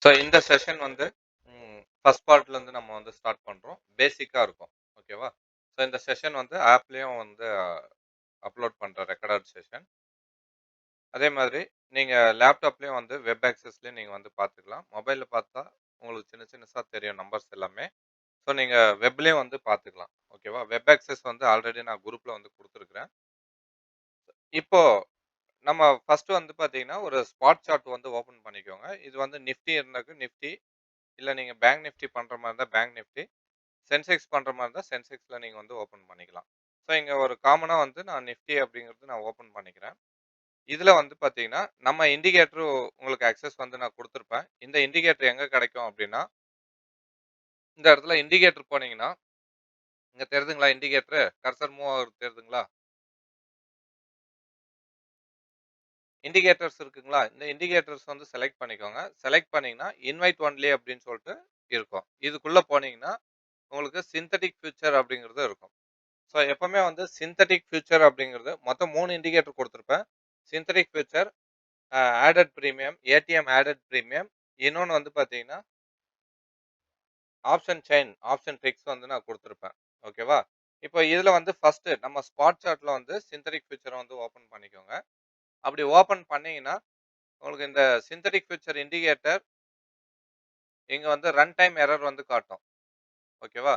So இந்த session வந்து first பார்ட்லேருந்து நம்ம வந்து ஸ்டார்ட் பண்ணுறோம். பேசிக்காக இருக்கும். ஓகேவா? ஸோ இந்த செஷன் வந்து ஆப்லேயும் வந்து அப்லோட் பண்ணுற ரெக்கார்டட் செஷன். அதே மாதிரி நீங்கள் லேப்டாப்லேயும் வந்து வெப் ஆக்சஸ்லேயும் நீங்கள் வந்து பார்த்துக்கலாம். மொபைலில் பார்த்தா உங்களுக்கு சின்ன சின்னசா தெரியும் நம்பர்ஸ் எல்லாமே. ஸோ நீங்கள் வெப்லேயும் வந்து பார்த்துக்கலாம். ஓகேவா? வெப் ஆக்சஸ் வந்து ஆல்ரெடி நான் குரூப்பில் வந்து கொடுத்துருக்குறேன். இப்போ நம்ம ஃபர்ஸ்ட் வந்து பார்த்தீங்கன்னா, ஒரு ஸ்பாட் சார்ட் வந்து ஓப்பன் பண்ணிக்கோங்க. இது வந்து நிஃப்டி இருந்தாக்க நிஃப்டி, இல்ல நீங்க பேங்க் நிஃப்டி பண்ற மாரி இருந்தா பேங்க் நிஃப்டி. சென்செக்ஸ் பண்ற மாரி இருந்தா சென்செக்ஸ்ல நீங்க வந்து ஓப்பன் பண்ணிக்கலாம். ஸோ இங்க ஒரு காமனா வந்து நான் நிஃப்டி அப்படிங்கிறது நான் ஓப்பன் பண்ணிக்கிறேன். இதுல வந்து பார்த்தீங்கன்னா, நம்ம இண்டிகேட்டர் உங்களுக்கு அக்சஸ் வந்து நான் குடுத்துருப்பேன். இந்த இண்டிகேட்டர் எங்க கிடைக்கும் அப்படின்னா, இந்த இடத்துல இண்டிகேட்டர் போனீங்கன்னா, இங்க தெரியுதுங்களா இண்டிகேட்டர்? கர்சர் மூவ் ஆகுறது தெரியுதுங்களா? இண்டிகேட்டர்ஸ் இருக்குங்களா? இந்த இண்டிகேட்டர்ஸ் வந்து செலக்ட் பண்ணிக்கோங்க. செலக்ட் பண்ணீங்கன்னா, இன்வைட் ஒன்லி அப்படின்னு சொல்லிட்டு இருக்கும். இதுக்குள்ள போனீங்கன்னா, உங்களுக்கு சிந்தெடிக் ஃபியூச்சர் அப்படிங்கிறது இருக்கும். ஸோ எப்பவுமே வந்து சிந்தெடிக் ஃபியூச்சர் அப்படிங்கிறது மொத்தம் 3 இண்டிகேட்டர் குடுத்துருப்பேன். Synthetic future, added premium, ATM added premium. இன்னொன்னு வந்து பார்த்தீங்கன்னா, ஆப்ஷன் செயின், ஆப்ஷன் ட்ரிக்ஸ் வந்து நான் குடுத்துருப்பேன். ஓகேவா? இப்போ இதுல வந்து ஃபர்ஸ்ட் நம்ம ஸ்பாட் சார்ட்ல வந்து சிந்தெடிக் ஃபியூச்சர வந்து ஓப்பன் பண்ணிக்கோங்க. அப்படி ஓப்பன் பண்ணீங்கன்னா, உங்களுக்கு இந்த சிந்தெடிக் ஃபியூச்சர் இண்டிகேட்டர் இங்க வந்து ரன் டைம் எரர் வந்து காட்டும். ஓகேவா?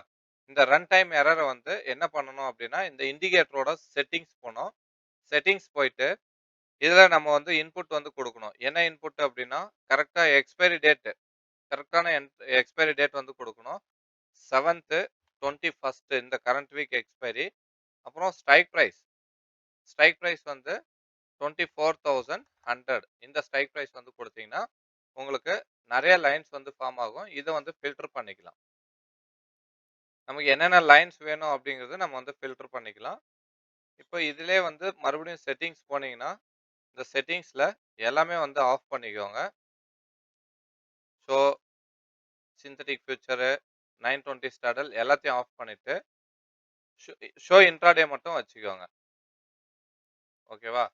இந்த ரன் டைம் எரர வந்து என்ன பண்ணணும் அப்படின்னா, இந்த இண்டிகேட்டரோட செட்டிங்ஸ் போணும். செட்டிங்ஸ் போயிட்டு இதுல நம்ம வந்து இன்புட் வந்து குடுக்கணும். என்ன இன்புட் அப்டின்னா, கரெக்ட்டா எக்ஸ்பைரி டேட் கரெக்ட்டான எக்ஸ்பைரி டேட் வந்து குடுக்கணும். 7த் 21st இந்த கரண்ட் வீக் எக்ஸ்பைரி. அப்புறம் ஸ்ட்ரைக் பிரைஸ் வந்து 24,100 இந்த ஸ்ட்ரைக் பிரைஸ் வந்து குடுத்தீங்கன்னா, உங்களுக்கு நெறைய லைன்ஸ் வந்து ஃபார்ம் ஆகும். இத வந்து ஃபில்டர் பண்ணிக்கலாம். நமக்கு என்னென்ன லைன்ஸ் வேணும் அப்டிங்கிறத நம்ம வந்து ஃபில்டர் பண்ணிக்கலாம். இப்போ இதிலயே வந்து மறுபடியும் செட்டிங்ஸ் போனீங்கன்னா, இந்த செட்டிங்ஸ்ல எல்லாமே வந்து ஆஃப் பண்ணிக்கோங்க. ஷோ சிந்தெடிக் ஃபியூச்சரு, 920 ஸ்டாடல் எல்லாத்தையும் ஆஃப் பண்ணிட்டு, ஷோ ஷோ இன்ட்ராடே மட்டும் வச்சுக்கோங்க. ஓகேவா?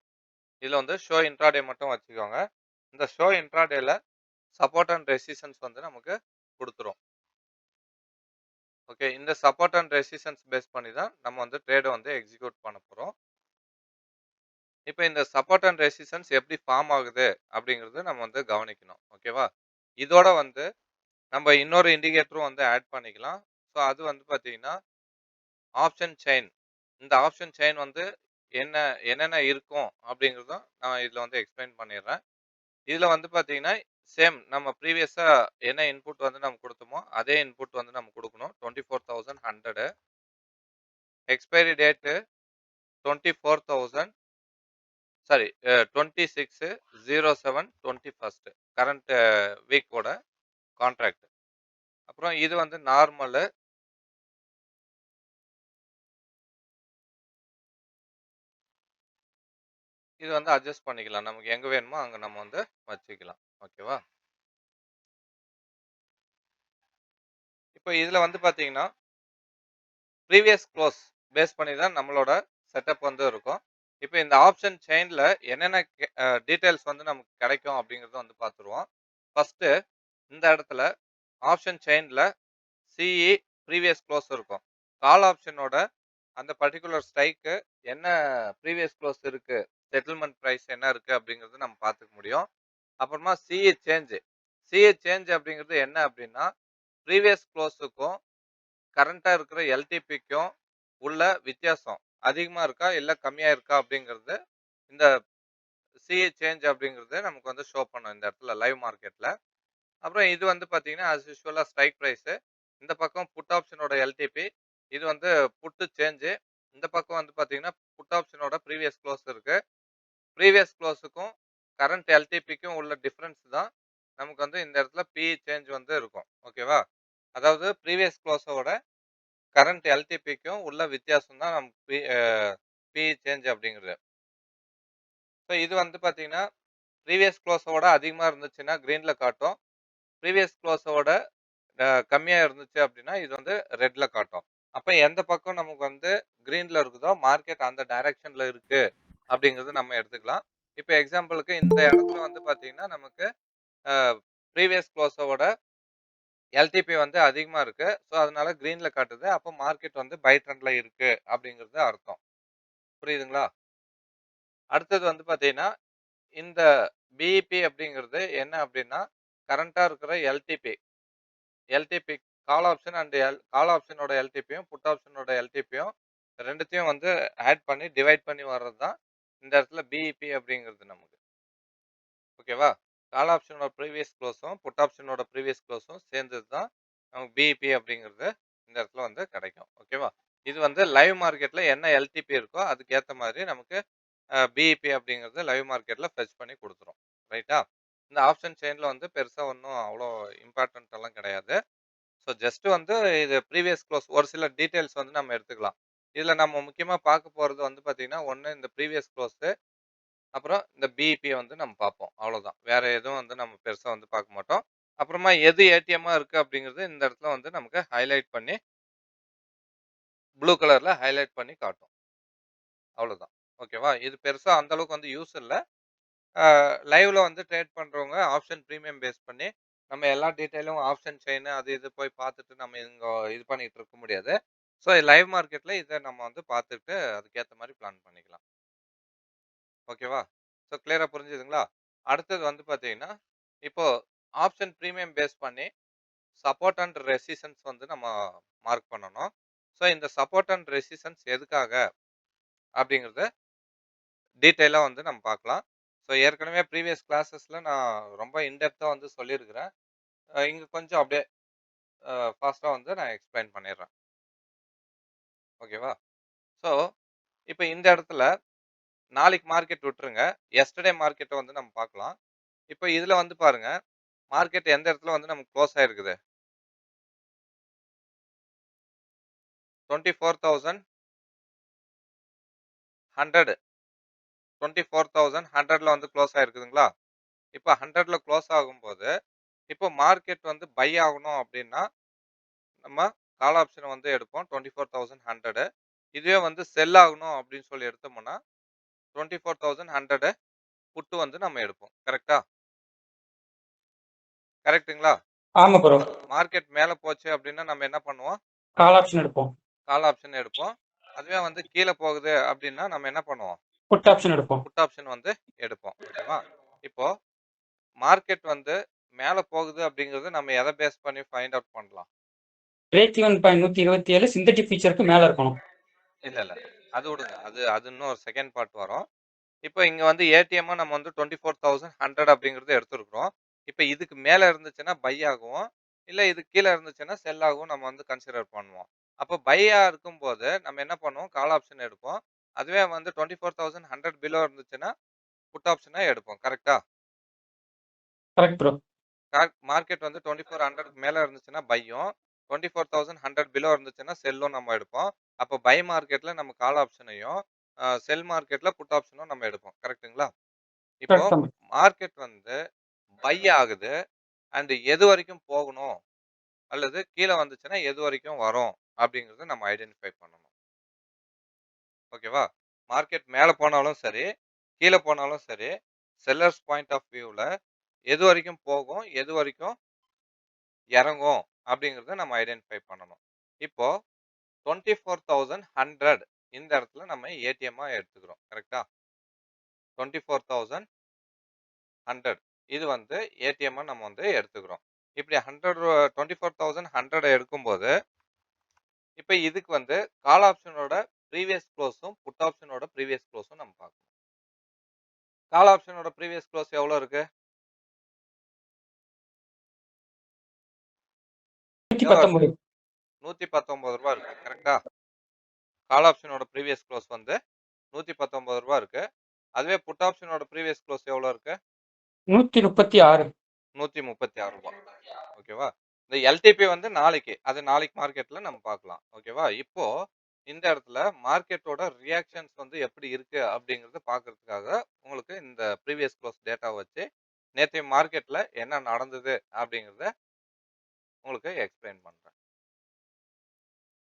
இதுல வந்து ஷோ இன்ட்ராடே மட்டும் வச்சுக்கோங்க. இந்த ஷோ இன்ட்ராடேல சப்போர்ட் அண்ட் ரெசிஸ்டன்ஸ் வந்து நமக்கு குடுத்துரும். ஓகே. இந்த சப்போர்ட் அண்ட் ரெசிஸ்டன்ஸ் பேஸ் பண்ணி தான் நம்ம வந்து ட்ரேட வந்து எக்ஸிக்யூட் பண்ண போறோம். இப்ப இந்த சப்போர்ட் அண்ட் ரெசிஸ்டன்ஸ் எப்படி ஃபார்ம் ஆகுது அப்படிங்கிறது நம்ம வந்து கவனிக்கணும். ஓகேவா? இதோட வந்து நம்ம இன்னொரு இண்டிகேட்டரும் வந்து ஆட் பண்ணிக்கலாம். ஸோ அது வந்து பார்த்தீங்கன்னா, ஆப்ஷன் செயின். இந்த ஆப்ஷன் செயின் வந்து என்ன என்னென்ன இருக்கும் அப்படிங்கிறதும் நான் இதுல வந்து எக்ஸ்பிளைன் பண்ணிடுறேன். இதுல வந்து பார்த்தீங்கன்னா, சேம் நம்ம ப்ரீவியஸா என்ன இன்புட் வந்து நம்ம குடுத்தோமோ, அதே இன்புட் வந்து நம்ம குடுக்கணும். 24,100 எக்ஸ்பைரி டேட் 24,000 சாரி 26/07/21 கரண்ட் வீக்கோட கான்ட்ராக்ட். அப்புறம் இது வந்து நார்மலு. இது வந்து அட்ஜஸ்ட் பண்ணிக்கலாம். நமக்கு எங்க வேணுமோ அங்க நம்ம வந்து வச்சுக்கலாம். ஓகேவா? இப்ப இதுல வந்து பார்த்தீங்கன்னா, ப்ரீவியஸ் குளோஸ் பேஸ் பண்ணி தான் நம்மளோட செட்டப் வந்து இருக்கும். இப்ப இந்த ஆப்ஷன் செயின்ல என்னென்ன டீட்டெயில்ஸ் வந்து நமக்கு கிடைக்கும் அப்படிங்கிறத வந்து பார்த்துருவோம். ஃபர்ஸ்ட்டு இந்த இடத்துல ஆப்ஷன் செயின்ல சிஇ ப்ரீவியஸ் குளோஸ் இருக்கும். கால் ஆப்ஷனோட அந்த பர்ட்டிகுலர் ஸ்ட்ரைக்கு என்ன ப்ரீவியஸ் குளோஸ் இருக்கு, செட்டில்மென்ட் பிரைஸ் என்ன இருக்கு அப்படிங்கிறது நம்ம பார்த்துக்க முடியும். அப்புறமா சிஇ சேஞ்ச். சிஇ சேஞ்ச் அப்படிங்கிறது என்ன அப்படின்னா, ப்ரீவியஸ் குளோஸுக்கும் கரண்ட்டா இருக்கிற எல்டிபிக்கும் உள்ள வித்தியாசம் அதிகமா இருக்கா, இல்ல கம்மியா இருக்கா அப்படிங்கிறது இந்த சிஏ சேஞ்ச் அப்படிங்கிறது நமக்கு வந்து ஷோ பண்ணும் இந்த இடத்துல லைவ் மார்க்கெட்ல. அப்புறம் இது வந்து பார்த்தீங்கன்னா, ஆஸ் யூசுவலா ஸ்ட்ரைக் பிரைஸ். இந்த பக்கம் புட் ஆப்ஷனோட எல்டிபி. இது வந்து புட் சேஞ்ச். இந்த பக்கம் வந்து பார்த்தீங்கன்னா, புட் ஆப்ஷனோட ப்ரீவியஸ் குளோஸ் இருக்கு. ப்ரீவியஸ் குளோஸுக்கும் கரண்ட் எல்டிபிக்கும் உள்ள டிஃபரன்ஸ் தான் நமக்கு வந்து இந்த இடத்துல பிஇ சேஞ்ச் வந்து இருக்கும். ஓகேவா? அதாவது ப்ரீவியஸ் குளோஸோட கரண்ட் எல்டிபிக்கும் உள்ள வித்தியாசம் தான் நமக்கு பிஇ சேஞ்ச் அப்படிங்கிறது. ஸோ இது வந்து பார்த்தீங்கன்னா, ப்ரீவியஸ் குளோஸோட அதிகமா இருந்துச்சுன்னா கிரீன்ல காட்டும். ப்ரீவியஸ் குளோஸோட கம்மியா இருந்துச்சு அப்படின்னா, இது வந்து ரெட்ல காட்டும். அப்ப எந்த பக்கம் நமக்கு வந்து கிரீன்ல இருக்குதோ, மார்க்கெட் அந்த டைரக்ஷன்ல இருக்கு அப்படிங்கிறது நம்ம எடுத்துக்கலாம். இப்ப எக்ஸாம்பிளுக்கு இந்த இடத்துல வந்து பார்த்தீங்கன்னா, நமக்கு ப்ரீவியஸ் க்ளோஸோட எல்டிபி வந்து அதிகமா இருக்கு. ஸோ, அதனால கிரீன்ல காட்டுது. அப்போ மார்க்கெட் வந்து பை ட்ரெண்ட்ல இருக்கு அப்படிங்கிறது அர்த்தம். புரியுதுங்களா? அடுத்தது வந்து பார்த்தீங்கன்னா, இந்த பிஇபி அப்படிங்கிறது என்ன அப்படின்னா, கரண்ட்டா இருக்கிற LTP. LTP call option and call ஆப்ஷனோட எல்டிபியும், புட் ஆப்ஷனோட எல்டிபியும் 2த்தையும் வந்து ஆட் பண்ணி, டிவைட் பண்ணி வர்றது தான் இந்த இடத்துல பிஇபி அப்படிங்கிறது நமக்கு. ஓகேவா? கால் ஆப்ஷனோட ப்ரீவியஸ் க்ளோஸும், புட் ஆப்ஷனோட ப்ரீவியஸ் க்ளோஸும் சேர்ந்தது தான் நமக்கு பிஇபி அப்படிங்கிறது இந்த இடத்துல வந்து கிடைக்கும். ஓகேவா? இது வந்து லைவ் மார்க்கெட்ல என்ன எல்டிபி இருக்கோ அதுக்கு ஏத்த மாதிரி நமக்கு பிஇபி அப்படிங்கிறது லைவ் மார்க்கெட்ல ஃபெட்ச் பண்ணி குடுத்துரும். ரைட்டா? இந்த ஆப்ஷன் செயின்ல வந்து பெருசா ஒண்ணும் அவ்வளோ இம்பார்ட்டன்ட் எல்லாம் கிடையாது. ஸோ ஜஸ்ட் வந்து இது ப்ரீவியஸ் க்ளோஸ் ஒரு சில டீட்டெயில்ஸ் வந்து நம்ம எடுத்துக்கலாம். இதுல நம்ம முக்கியமா பார்க்க போறது வந்து பார்த்தீங்கன்னா, ஒண்ணு இந்த ப்ரீவியஸ் க்ளோஸு, அப்புறம் இந்த பிஇபி வந்து நம்ம பார்ப்போம். அவ்வளோதான். வேற எதுவும் வந்து நம்ம பெருசா வந்து பார்க்க மாட்டோம். அப்புறமா எது ஏடிஎம்மா இருக்கு அப்படிங்கிறது இந்த இடத்துல வந்து நமக்கு ஹைலைட் பண்ணி ப்ளூ கலர்ல ஹைலைட் பண்ணி காட்டும். அவ்வளோதான். ஓகேவா? இது பெருசா அந்த அளவுக்கு வந்து யூஸ் இல்ல. அ லைவ்ல வந்து ட்ரேட் பண்றவங்க ஆப்ஷன் பிரீமியம் பேஸ் பண்ணி, நம்ம எல்லா டீட்டெயிலும் ஆப்ஷன் செயின் அது இது போய் பார்த்துட்டு நம்ம இங்க இது பண்ணிட்டு இருக்க முடியாது. ஸோ லைவ் மார்க்கெட்ல இத நம்ம வந்து பார்த்துட்டு அதுக்கேத்த மாரி பிளான் பண்ணிக்கலாம். ஓகேவா? ஸோ கிளியரா புரிஞ்சுதுங்களா? அடுத்தது வந்து பார்த்தீங்கன்னா, இப்போ ஆப்ஷன் பிரீமியம் பேஸ் பண்ணி சப்போர்ட் அண்ட் ரெசிஸ்டன்ஸ் வந்து நம்ம மார்க் பண்ணணும். ஸோ இந்த சப்போர்ட் அண்ட் ரெசிஸ்டன்ஸ் எதுக்காக அப்படிங்கிறத டீட்டெயிலா வந்து நம்ம பார்க்கலாம். ஸோ ஏற்கனவே ப்ரீவியஸ் கிளாஸஸ்ல நான் ரொம்ப இன் டெப்த்தா வந்து சொல்லியிருக்கிறேன். இங்க கொஞ்சம் அப்படியே ஃபாஸ்ட்டா வந்து நான் எக்ஸ்பிளைன் பண்ணிடுறேன். ஓகேவா? ஸோ இப்ப இந்த இடத்துல நாளைக்கு மார்க்கெட் விட்டுருங்க. எஸ்டர்டே மார்க்கெட்ட வந்து நம்ம பார்க்கலாம். இப்ப இதுல வந்து பாருங்க, மார்க்கெட் எந்த இடத்துல வந்து நமக்கு குளோஸ் ஆயிருக்குது? 24,100 24,100ல வந்து குளோஸ் ஆயிருக்குதுங்களா? இப்ப 100ல குளோஸ் ஆகும்போது, இப்போ மார்க்கெட் வந்து பை ஆகணும் அப்டின்னா, நம்ம கால் ஆப்ஷன வந்து எடுப்போம் 24,100. இதுவே வந்து செல் ஆகணும் அப்டின்னு சொல்லி எடுத்தோம்னா, 24,100 புட் வந்து நம்ம எடுப்போம். கரெக்ட்டா? கரெக்ட்டுங்களா? ஆமா ப்ரோ. மார்க்கெட் மேல போச்சு அப்டின்னா நம்ம என்ன பண்ணுவோம்? கால் ஆப்ஷன் எடுப்போம். கால் ஆப்ஷன் எடுப்போம். அதுவே வந்து கீழ போகுது அப்டின்னா நம்ம என்ன பண்ணுவோம்? புட் ஆப்ஷன் எடுப்போம். புட் ஆப்ஷன் வந்து எடுப்போம். ஓகேவா? இப்போ மார்க்கெட் வந்து மேல போகுது அப்டிங்கிறது நம்ம எத பேஸ் பண்ணி ஃபைண்ட் அவுட் பண்ணலாம்? பிரேக் ஈவன் பாயிண்ட் 127 சிந்தட்டிக் ஃபீச்சருக்கு மேல இருக்கணும். இல்ல, இல்ல. அது விடுங்க. அது இன்னும் ஒரு செகண்ட் பார்ட் வரும். இப்ப இங்க வந்து ஏடிஎம்மா நம்ம வந்து 24,100 அப்படிங்கிறத எடுத்திருக்கிறோம். இப்ப இதுக்கு மேல இருந்துச்சுன்னா பை ஆகும். இல்ல இதுக்கு கீழ இருந்துச்சுன்னா செல் ஆகும் நம்ம வந்து கன்சிடர் பண்ணுவோம். அப்போ பையா இருக்கும்போது நம்ம என்ன பண்ணுவோம்? கால் ஆப்ஷன் எடுப்போம். அதுவே வந்து 24,100 பிலோ இருந்துச்சுன்னா புட் ஆப்ஷனா எடுப்போம். கரெக்ட்டா? Correct bro. மார்க்கெட் வந்து 2400க்கு மேல இருந்துச்சுன்னா பையும், 24,100 பிலோ இருந்துச்சுன்னா செல்லும் நம்ம எடுப்போம். அப்போ பை மார்க்கெட்ல நம்ம கால் ஆப்ஷனையும், செல் மார்க்கெட்ல புட் ஆப்ஷனும் நம்ம எடுப்போம். கரெக்ட்டுங்களா? இப்போ கரெக்ட் தான். மார்க்கெட் வந்து பை ஆகுது அண்ட் எது வரைக்கும் போகணும்? அல்லது கீழ வந்துச்சுன்னா எது வரைக்கும் வரும்? அப்படிங்கிறத நம்ம ஐடென்டிஃபை பண்ணணும். ஓகேவா? மார்க்கெட் மேல போனாலும் சரி, கீழ போனாலும் சரி, செல்லர்ஸ் பாயிண்ட் ஆஃப் வியூல எது வரைக்கும் போகும்? எது வரைக்கும் இறங்கும்? அப்படிங்கிறத நம்ம ஐடென்டிஃபை பண்ணணும். இப்போ 24,100 இந்த இடத்துல நம்ம ஏடிஎம்மா எடுத்துக்கிறோம். கரெக்ட்டா? 24,100 இது வந்து ஏடிஎம்மா நம்ம வந்து எடுத்துக்கிறோம். இப்படி 24,100 எடுக்கும்போது, இப்ப இதுக்கு வந்து கால் ஆப்ஷனோட ப்ரீவியஸ் குளோஸும், புட் ஆப்ஷனோட ப்ரீவியஸ் குளோஸும் நம்ம பார்க்கணும். கால் ஆப்ஷனோட ப்ரீவியஸ் குளோஸ் எவ்வளோ இருக்கு? எவ்வளோ இருக்கு? 119. ரூ. 119 இருக்கு. கரெக்ட்டா? கால் ஆப்ஷனோட ப்ரீவியஸ் குளோஸ் வந்து ரூ. 119 இருக்கு. அதுவே புட் ஆப்ஷனோட ப்ரீவியஸ் குளோஸ் எவ்வளோ இருக்கு? 136. ரூ. 136. ஓகேவா? இந்த எல்டிபி வந்து நாளைக்கு. அது நாளைக்கு மார்க்கெட்ல நம்ம பார்க்கலாம். ஓகேவா? இப்போ இந்த இடத்துல மார்க்கெட்டோட ரியாக்ஷன்ஸ் வந்து எப்படி இருக்கு அப்படிங்கிறத பார்க்கறதுக்காக உங்களுக்கு இந்த ப்ரீவியஸ் குளோஸ் டேட்டாவ வச்சு நேத்தைய மார்க்கெட்ல என்ன நடந்தது அப்படிங்கிறத உங்களுக்கு எக்ஸ்பிளைன் பண்றேன்.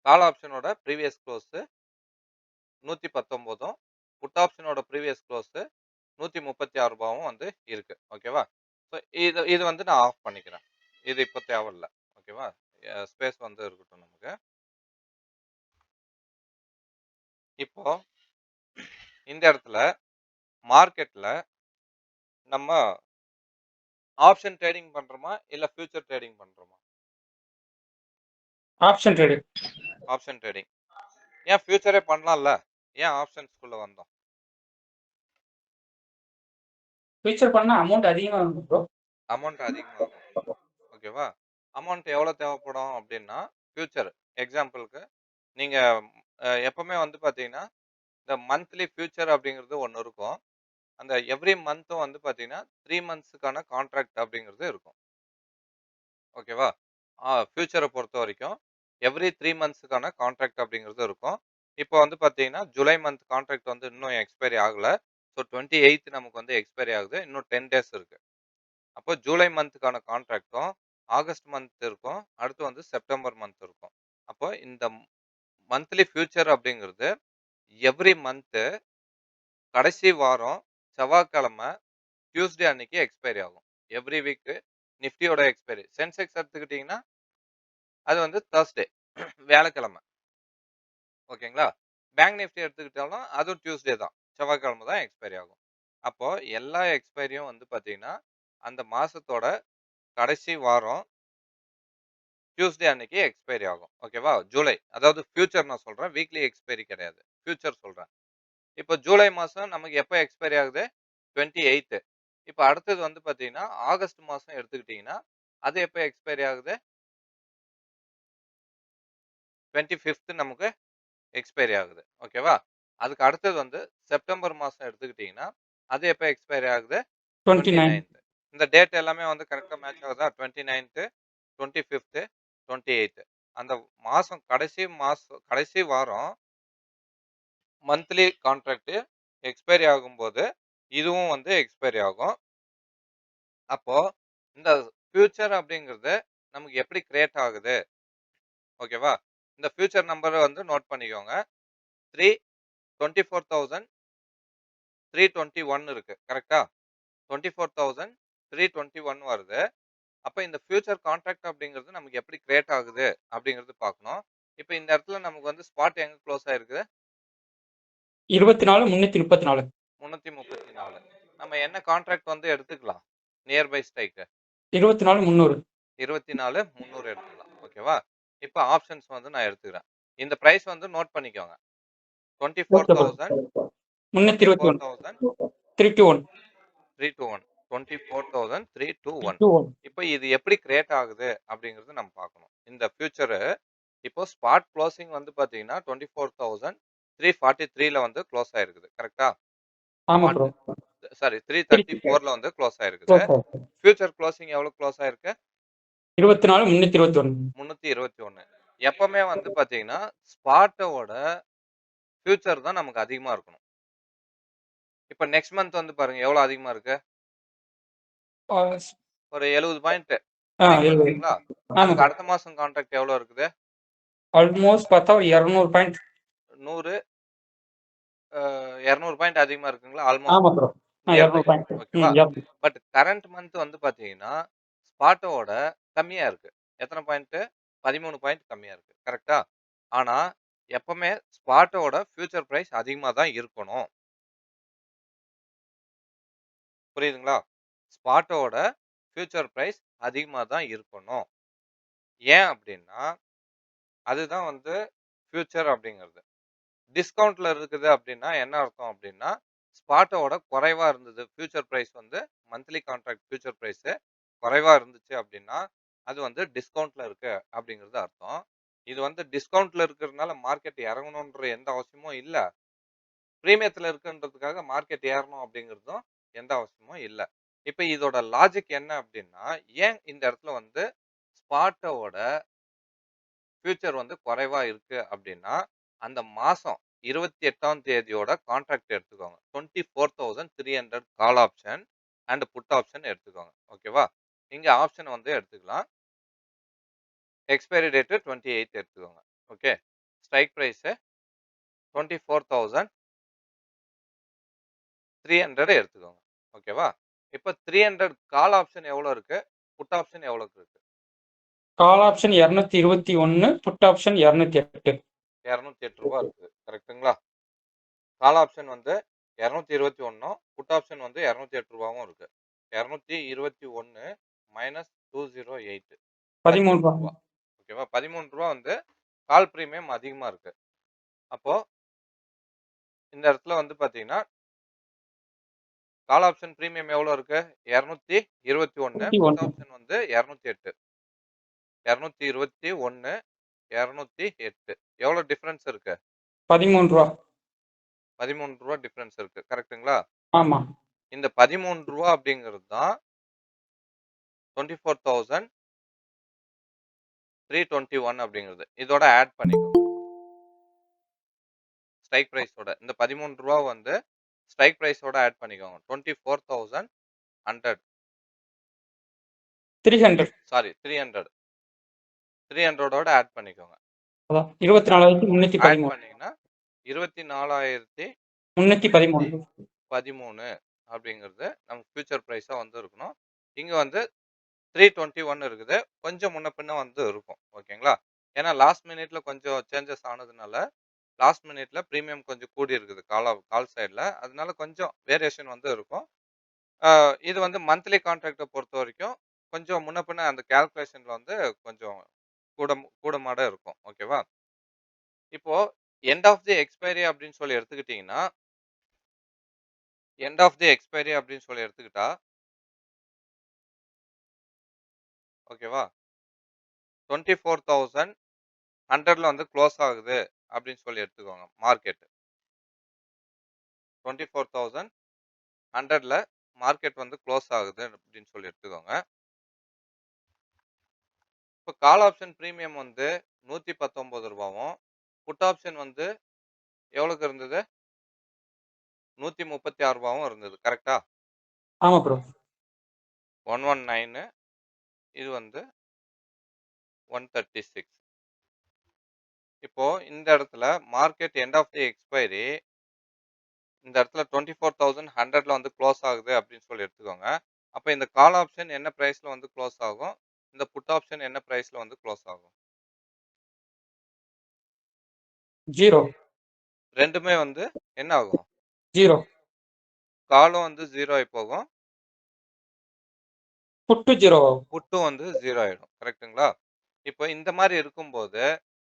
கால் ஆப்ஷனோட ப்ரீவியஸ் குளோஸ் 119ம் புட் ஆப்ஷனோட ப்ரீவியஸ் குளோஸ் ரூ. 136வும் வந்து இருக்கு. ஓகேவா? ஸோ இது இது வந்து நான் ஆஃப் பண்ணிக்கிறேன். இது இப்போ தேவையில்ல. ஓகேவா? ஸ்பேஸ் வந்து இருக்கட்டும் நமக்கு. இப்போ இந்த இடத்துல மார்க்கெட்ல நம்ம ஆப்ஷன் ட்ரேடிங் பண்றோமா? இல்ல ஃபியூச்சர் ட்ரேடிங் பண்றோமா? Option trade. Option trading. ஏன் ஃபியூச்சரே பண்ணலாம்ல? ஏன் ஆப்ஷன்ஸ்குள்ள வந்தோம்? ஃபியூச்சர் பண்ணா அமௌண்ட் அதிகமா இருக்கும் ப்ரோ. அமௌண்ட் அதிகமாகும். ஓகேவா? அமௌண்ட் எவ்வளோ தேவைப்படும் அப்படின்னா, ஃபியூச்சர் எக்ஸாம்பிளுக்கு நீங்க எப்பவுமே வந்து பார்த்தீங்கன்னா, இந்த மந்த்லி ஃபியூச்சர் அப்படிங்கிறது ஒண்ணு இருக்கும். அந்த எவ்ரி மந்த்தும் வந்து பார்த்தீங்கன்னா, 3 மந்த்ஸ்க்கான கான்ட்ராக்ட் அப்படிங்கிறது இருக்கும். ஓகேவா? ஃபியூச்சர பொறுத்தவரைக்கும் எவ்ரி 3 மந்த்ஸ்க்கான கான்ட்ராக்ட் அப்படிங்கிறது இருக்கும். இப்போ வந்து பார்த்தீங்கன்னா, ஜூலை மந்த் கான்ட்ராக்ட் வந்து இன்னும் எக்ஸ்பைரி ஆகல. ஸோ 28 நமக்கு வந்து எக்ஸ்பைரி ஆகுது. இன்னும் 10 டேஸ் இருக்கு. அப்போ ஜூலை மந்த்துக்கான கான்ட்ராக்டும், ஆகஸ்ட் மந்த் இருக்கும். அடுத்து வந்து செப்டம்பர் மந்த் இருக்கும். அப்போ இந்த மந்த்லி ஃபியூச்சர் அப்படிங்கிறது எவ்ரி மந்த்து கடைசி வாரம் செவ்வாய்க்கிழமை, டியூஸ்டே அன்னைக்கு எக்ஸ்பைரி ஆகும். எவ்ரி வீக் நிஃப்டியோட எக்ஸ்பைரி. சென்செக்ஸ் எடுத்துக்கிட்டீங்கன்னா, அது வந்து தர்ஸ்டே வியாழக்கிழமை. ஓகேங்களா? பேங்க் நிஃப்டி எடுத்துக்கிட்டாலும் அதுவும் டியூஸ்டே தான். செவ்வாய்க்கிழமை தான் எக்ஸ்பைரி ஆகும். அப்போ எல்லா எக்ஸ்பைரியும் வந்து பார்த்தீங்கன்னா, அந்த மாசத்தோட கடைசி வாரம் டியூஸ்டே அன்னைக்கு எக்ஸ்பைரி ஆகும். ஓகேவா? ஜூலை. அதாவது ஃபியூச்சர் நான் சொல்றேன். வீக்லி எக்ஸ்பைரி கிடையாது. ஃபியூச்சர் சொல்றேன். இப்போ ஜூலை மாசம் நமக்கு எப்ப எக்ஸ்பைரி ஆகுது? 28. இப்ப அடுத்தது வந்து பார்த்தீங்கன்னா, ஆகஸ்ட் மாசம் எடுத்துக்கிட்டீங்கன்னா, அது எப்ப எக்ஸ்பைரி ஆகுது? 25த் நமக்கு எக்ஸ்பைரி ஆகுது. ஓகேவா? அதுக்கு அடுத்தது வந்து செப்டம்பர் மாசம் எடுத்துக்கிட்டீங்கன்னா, அது எப்ப எக்ஸ்பைரி ஆகுது? 29. 29த். இந்த டேட் எல்லாமே வந்து கரெக்ட்டா மேட்ச் ஆகுதா? 29த், 25த், 28த். அந்த கடைசி வாரம் மந்த்லி கான்ட்ராக்ட் எக்ஸ்பைரி ஆகும்போது, இதுவும் வந்து எக்ஸ்பைரி ஆகும். அப்போ இந்த ஃபியூச்சர் அப்படிங்கிறது நமக்கு எப்படி கிரியேட் ஆகுது? ஓகேவா? இந்த ஃபியூச்சர் நம்பர வந்து நோட் பண்ணிக்கோங்க. 3 24,321 இருக்கு. கரெக்ட்டா? 24,321 வருது. அப்ப இந்த ஃபியூச்சர் கான்ட்ராக்ட் அப்படிங்கிறது நமக்கு எப்படி கிரியேட் ஆகுது அப்படிங்கிறது பார்க்கணும். இப்ப இந்த இடத்துல நமக்கு வந்து ஸ்பாட் எங்க குளோஸ் ஆயிருக்கு? 24 334. 334. நம்ம என்ன கான்ட்ராக்ட் வந்து எடுத்துக்கலாம்? Near by strike 24 300. 24 300 எடுத்துக்கலாம். ஓகேவா? இப்ப ஆப்ஷன்ஸ் வந்து நான் எடுத்துக்கிறேன். இந்த பிரைஸ் வந்து நோட் பண்ணிக்கோங்க. Okay bro. 24,000 321. 24,000 321. 321 24,321. 321. இப்ப இது எப்படி கிரியேட் ஆகுது அப்படிங்கிறது நம்ம பார்க்கணும். இந்த ஃபியூச்சரு இப்போ ஸ்பாட் குளோசிங் வந்து பார்த்தீங்கன்னா, 24,343ல வந்து குளோஸ் ஆயிருக்குது. கரெக்ட்டா? ஆமா ஸ்பாட் ப்ரோ. சாரி 3 334ல வந்து குளோஸ் ஆயிருக்குது. க்ளோஸ் ஆயிருக்கு. ஃபியூச்சர் குளோசிங் எவ்வளோ குளோஸ் ஆயிருக்கு? 24 321. 321. எப்பவுமே வந்து பார்த்தீங்கன்னா, ஸ்பாட்டோட ஃபியூச்சர் தான் நமக்கு அதிகமா இருக்கணும். இப்ப நெக்ஸ்ட் மந்த் வந்து பாருங்க எவ்வளோ அதிகமா இருக்கு? ஆ ஒரு 70 பாயிண்ட் ஆ அதிகமா 70. இருக்குங்களா? ஆமா அதுக்கு ப்ரோ. அடுத்த மாசம் கான்ட்ராக்ட் எவ்வளோ இருக்குது? ஆல்மோஸ்ட் பார்த்தா 200 பாயிண்ட். 100 200 பாயிண்ட் அதிகமா இருக்குங்களா? ஆல்மோஸ்ட் ஆமா ப்ரோ. Near by. 200 பாயிண்ட். ஓகேவா? யப். பட் கரண்ட் மந்த் வந்து பார்த்தீங்கன்னா, ஸ்பாட்டோட கம்மியா இருக்கு. எத்தன பாயிண்ட்? 13 பாயிண்ட் கம்மியா இருக்கு. கரெக்ட்டா? ஆனா, எப்பவுமே ஸ்பாட்டோட ஃபியூச்சர் பிரைஸ் அதிகமா தான் இருக்கணும். புரியுதுங்களா? ஸ்பாட்டோட ஃபியூச்சர் பிரைஸ் அதிகமா தான் இருக்கணும். ஏன் அப்டின்னா, அதுதான் வந்து ஃபியூச்சர் அப்டிங்கிறது. டிஸ்கவுண்ட்ல இருக்குது அப்டின்னா என்ன அர்த்தம் அப்டின்னா, ஸ்பாட்டோட குறைவா இருந்தது. ஃபியூச்சர் பிரைஸ் வந்து மந்த்லி கான்ட்ராக்ட் ஃபியூச்சர் பிரைஸ் குறைவா இருந்துச்சு அப்டின்னா, அது வந்து டிஸ்கவுண்ட்ல இருக்கு அப்டிங்கிறது அர்த்தம். இது வந்து டிஸ்கவுண்ட்ல இருக்கிறதுனால மார்க்கெட் இறங்கணுன்ற எந்த அவசியமும் இல்ல. பிரீமியத்துல இருக்குன்றதுக்காக மார்க்கெட் ஏறணும் அப்டிங்கிறதும் எந்த அவசியமும் இல்ல. இப்ப இதோட லாஜிக் என்ன அப்டின்னா, ஏன் இந்த இடத்துல வந்து ஸ்பாட்டோட ஃபியூச்சர் வந்து குறைவா இருக்கு அப்டின்னா, அந்த மாசம் 28ஆம் தேதியோட கான்ட்ராக்ட் எடுத்துக்கோங்க. 24,300 call option and put option எடுத்துக்கோங்க. ஓகேவா? இங்க ஆப்ஷன் வந்து எடுத்துக்கலாம். எக்ஸ்பைரி டேட் 28 எடுத்துக்கோங்க. ஓகே. ஸ்ட்ரைக் பிரைஸ் 24,300 எடுத்துக்கோங்க. ஓகேவா? இப்ப இப்ப 300 கால் ஆப்ஷன் எவ்வளோ இருக்கு? புட் ஆப்ஷன் எவ்வளோக்கு இருக்கு? Call option 221, put option 208. ரூ. 208 இருக்கு. கரெக்ட்டுங்களா? கால் ஆப்ஷன் வந்து 221 புட் ஆப்ஷன் வந்து ரூ. 208 இருக்கு. 221 மைனஸ் 208 ரூ. 13. 13. ஓகேவா? ரூ. 13 வந்து கால் பிரீமியம் அதிகமா இருக்கு. அப்போ இந்த இடத்துல வந்து பார்த்தீங்கன்னா, கால் ஆப்ஷன் பிரீமியம் எவ்வளோ இருக்கு? 221 புட் 21. ஆப்ஷன் வந்து 208. 221 208 எவ்வளோ டிஃபரன்ஸ் இருக்கு? ரூ. 13. ரூ. 13 டிஃபரன்ஸ் இருக்கு. கரெக்ட்டுங்களா? ஆமா. இந்த ரூ. 13 அப்படிங்கிறது தான் 24,321 அப்படிங்கிறது. இதோட ஆட் பண்ணிக்கோங்க. ஸ்ட்ரைக் பிரைஸோட. இந்த ரூ. 13 வந்து ஸ்ட்ரைக் பிரைஸோட ஆட் பண்ணிக்கோங்க. 24,100 300. சாரி 300. 300ஓட ஆட் பண்ணிக்கோங்க. அதான் ஆட் 24,313. பண்ணீங்கன்னா 24,313 313. அப்படிங்கிறது நமக்கு ஃபியூச்சர் பிரைஸா வந்து இருக்கணும். இங்க வந்து 321 இருக்குது. கொஞ்சம் முன்ன பின்ன வந்து இருக்கும். ஓகேங்களா? ஏன்னா லாஸ்ட் மினிட்ல கொஞ்சம் சேஞ்சஸ் ஆனதுனால, லாஸ்ட் மினிட்ல பிரீமியம் கொஞ்சம் கூடி இருக்குது. கால் சைட்ல. அதனால கொஞ்சம் வேரியேஷன் வந்து இருக்கும். ஆ இது வந்து மந்த்லி கான்ட்ராக்ட்ட பொறுத்தவரைக்கும், கொஞ்சம் முன்ன பின்ன அந்த கால்குலேஷன்ல வந்து கொஞ்சம் கூடமாட இருக்கும். ஓகேவா? இப்போ எண்ட் ஆஃப் தி எக்ஸ்பைரி அப்படின்னு சொல்லி எடுத்துக்கிட்டீங்கன்னா, எண்ட் ஆஃப் தி எக்ஸ்பைரி அப்படின்னு சொல்லி எடுத்துக்கிட்டா, ஓகேவா? 24,100ல வந்து குளோஸ் ஆகுது அப்படின்னு சொல்லி எடுத்துக்கோங்க மார்க்கெட். 24,100ல மார்க்கெட் வந்து குளோஸ் ஆகுது அப்படின்னு சொல்லி எடுத்துக்கோங்க. இப்போ கால் ஆப்ஷன் பிரீமியம் வந்து ரூ. 119 புட் ஆப்ஷன் வந்து எவ்வளோக்கு இருந்தது? ரூ. 136 இருந்தது. கரெக்ட்டா? ஆமா ப்ரோ. 119 இது வந்து 136. இப்போ இந்த இடத்துல market end of the expiry இந்த இடத்துல 24,100ல வந்து குளோஸ் ஆகுது அப்படின்னு சொல்லி எடுத்துக்கோங்க. அப்ப இந்த கால் ஆப்ஷன் என்ன பிரைஸ்ல வந்து குளோஸ் ஆகும்? இந்த புட் ஆப்ஷன் என்ன பிரைஸ்ல வந்து குளோஸ் ஆகும்? 0. 2மே வந்து என்ன ஆகும்? 0. காலும் வந்து 0 ஆயி போகும். புட்டு 0 ஆகும். புட்டும் வந்து 0 ஆயிடும். கரெக்ட்டுங்களா? இப்போ இந்த மாரி இருக்கும்போது,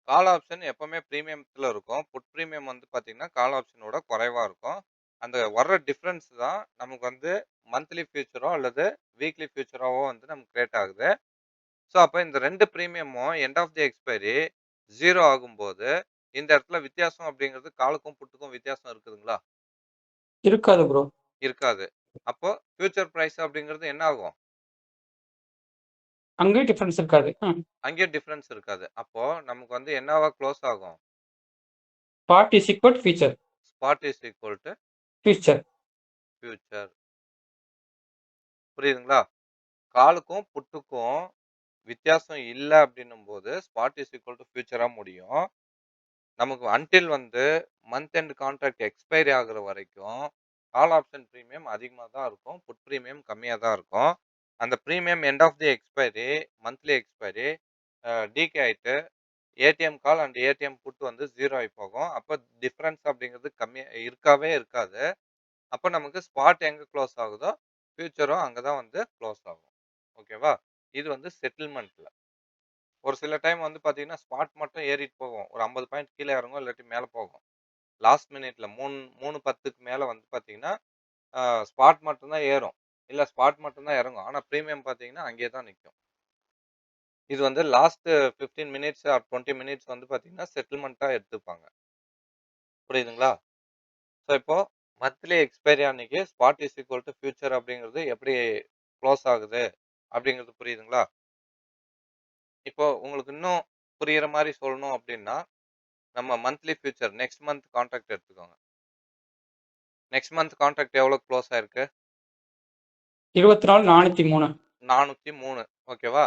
கால் ஆப்ஷன் எப்பவுமே பிரீமியத்துல இருக்கும். புட் பிரீமியம் வந்து பார்த்தீங்கன்னா, கால் ஆப்ஷனோட குறைவா இருக்கும். அந்த வர்ற டிஃபரன்ஸ் தான் நமக்கு வந்து மந்த்லி ஃபியூச்சரோ அல்லது வீக்லி ஃபியூச்சராவோ வந்து நமக்கு கிரியேட் ஆகுது. ஸோ, அப்ப இந்த 2 பிரீமியமும் எண்ட் ஆஃப் தி எக்ஸ்பைரி 0 ஆகும்போது, இந்த இடத்துல வித்தியாசம் அப்படிங்கிறது காலுக்கும், புட்டுக்கும் வித்தியாசம் இருக்குதுங்களா? இருக்காது ப்ரோ. இருக்காது. அப்போ ஃபியூச்சர் பிரைஸ் அப்படிங்கிறது என்ன ஆகும்? அங்கேயும் டிஃபரன்ஸ் இருக்காது. அங்கேயும் டிஃபரன்ஸ் இருக்காது. அப்போ நமக்கு வந்து என்னவா குளோஸ் ஆகும்? Part is equal future. Spot is equal to future. Future. புரியுதுங்களா? காலுக்கும், புட்டுக்கும் வித்தியாசம் இல்ல அப்படின்னும்போது, ஸ்பாட் இஸ் ஈக்குவல் டூ ஃபியூச்சரா முடியும். நமக்கு அன்டில் வந்து மந்த் எண்ட் கான்ட்ராக்ட் எக்ஸ்பைரி ஆகுற வரைக்கும், கால் ஆப்ஷன் பிரீமியம் அதிகமா தான் இருக்கும். புட் பிரீமியம் கம்மியா தான் இருக்கும். அந்த premium end of the expiry, monthly expiry decay ஆயிட்டு, ATM call and ATM put வந்து 0 ஆயி போகும். அப்ப டிஃபரன்ஸ் அப்படிங்கிறது கம்மியா இருக்கவே இருக்காது. அப்ப நமக்கு ஸ்பாட் எங்க குளோஸ் ஆகுதோ, ஃபியூச்சரும் அங்க தான் வந்து குளோஸ் ஆகும். ஓகேவா? இது வந்து செட்டில்மென்ட்ல. ஒரு சில டைம் வந்து பார்த்தீங்கன்னா, ஸ்பாட் மட்டும் ஏறிட்டு போகும். ஒரு 50 பாயிண்ட் கீழ இறங்கும். இல்லாட்டி மேல போகும். லாஸ்ட் மினிட்ல 3:10க்கு மேல வந்து பார்த்தீங்கன்னா, அ ஸ்பாட் மட்டும் தான் ஏறும். இல்ல ஸ்பாட் மட்டும் தான் இறங்கும். ஆனா பிரீமியம் பார்த்தீங்கன்னா, அங்கேயே தான் நிக்கும். இது வந்து லாஸ்ட் 15 மினிட்ஸ் ஆர் 20 மினிட்ஸ் வந்து பார்த்தீங்கன்னா, செட்டில்மென்ட்டா எடுத்துப்பாங்க. புரியுதுங்களா? ஸோ இப்போ மந்த்லி எக்ஸ்பைரி அன்னைக்கு spot is equal to future அப்படிங்கிறது எப்படி குளோஸ் ஆகுது அப்படிங்கிறது புரியுதுங்களா? இப்போ உங்களுக்கு இன்னும் புரியிற மாரி சொல்லணும் அப்படின்னா, நம்ம monthly future next month contract எடுத்துக்கோங்க. நெக்ஸ்ட் மந்த் கான்ட்ராக்ட் எவ்வளோ குளோஸ் ஆயிருக்கு? 24,403. 403 ஓகேவா?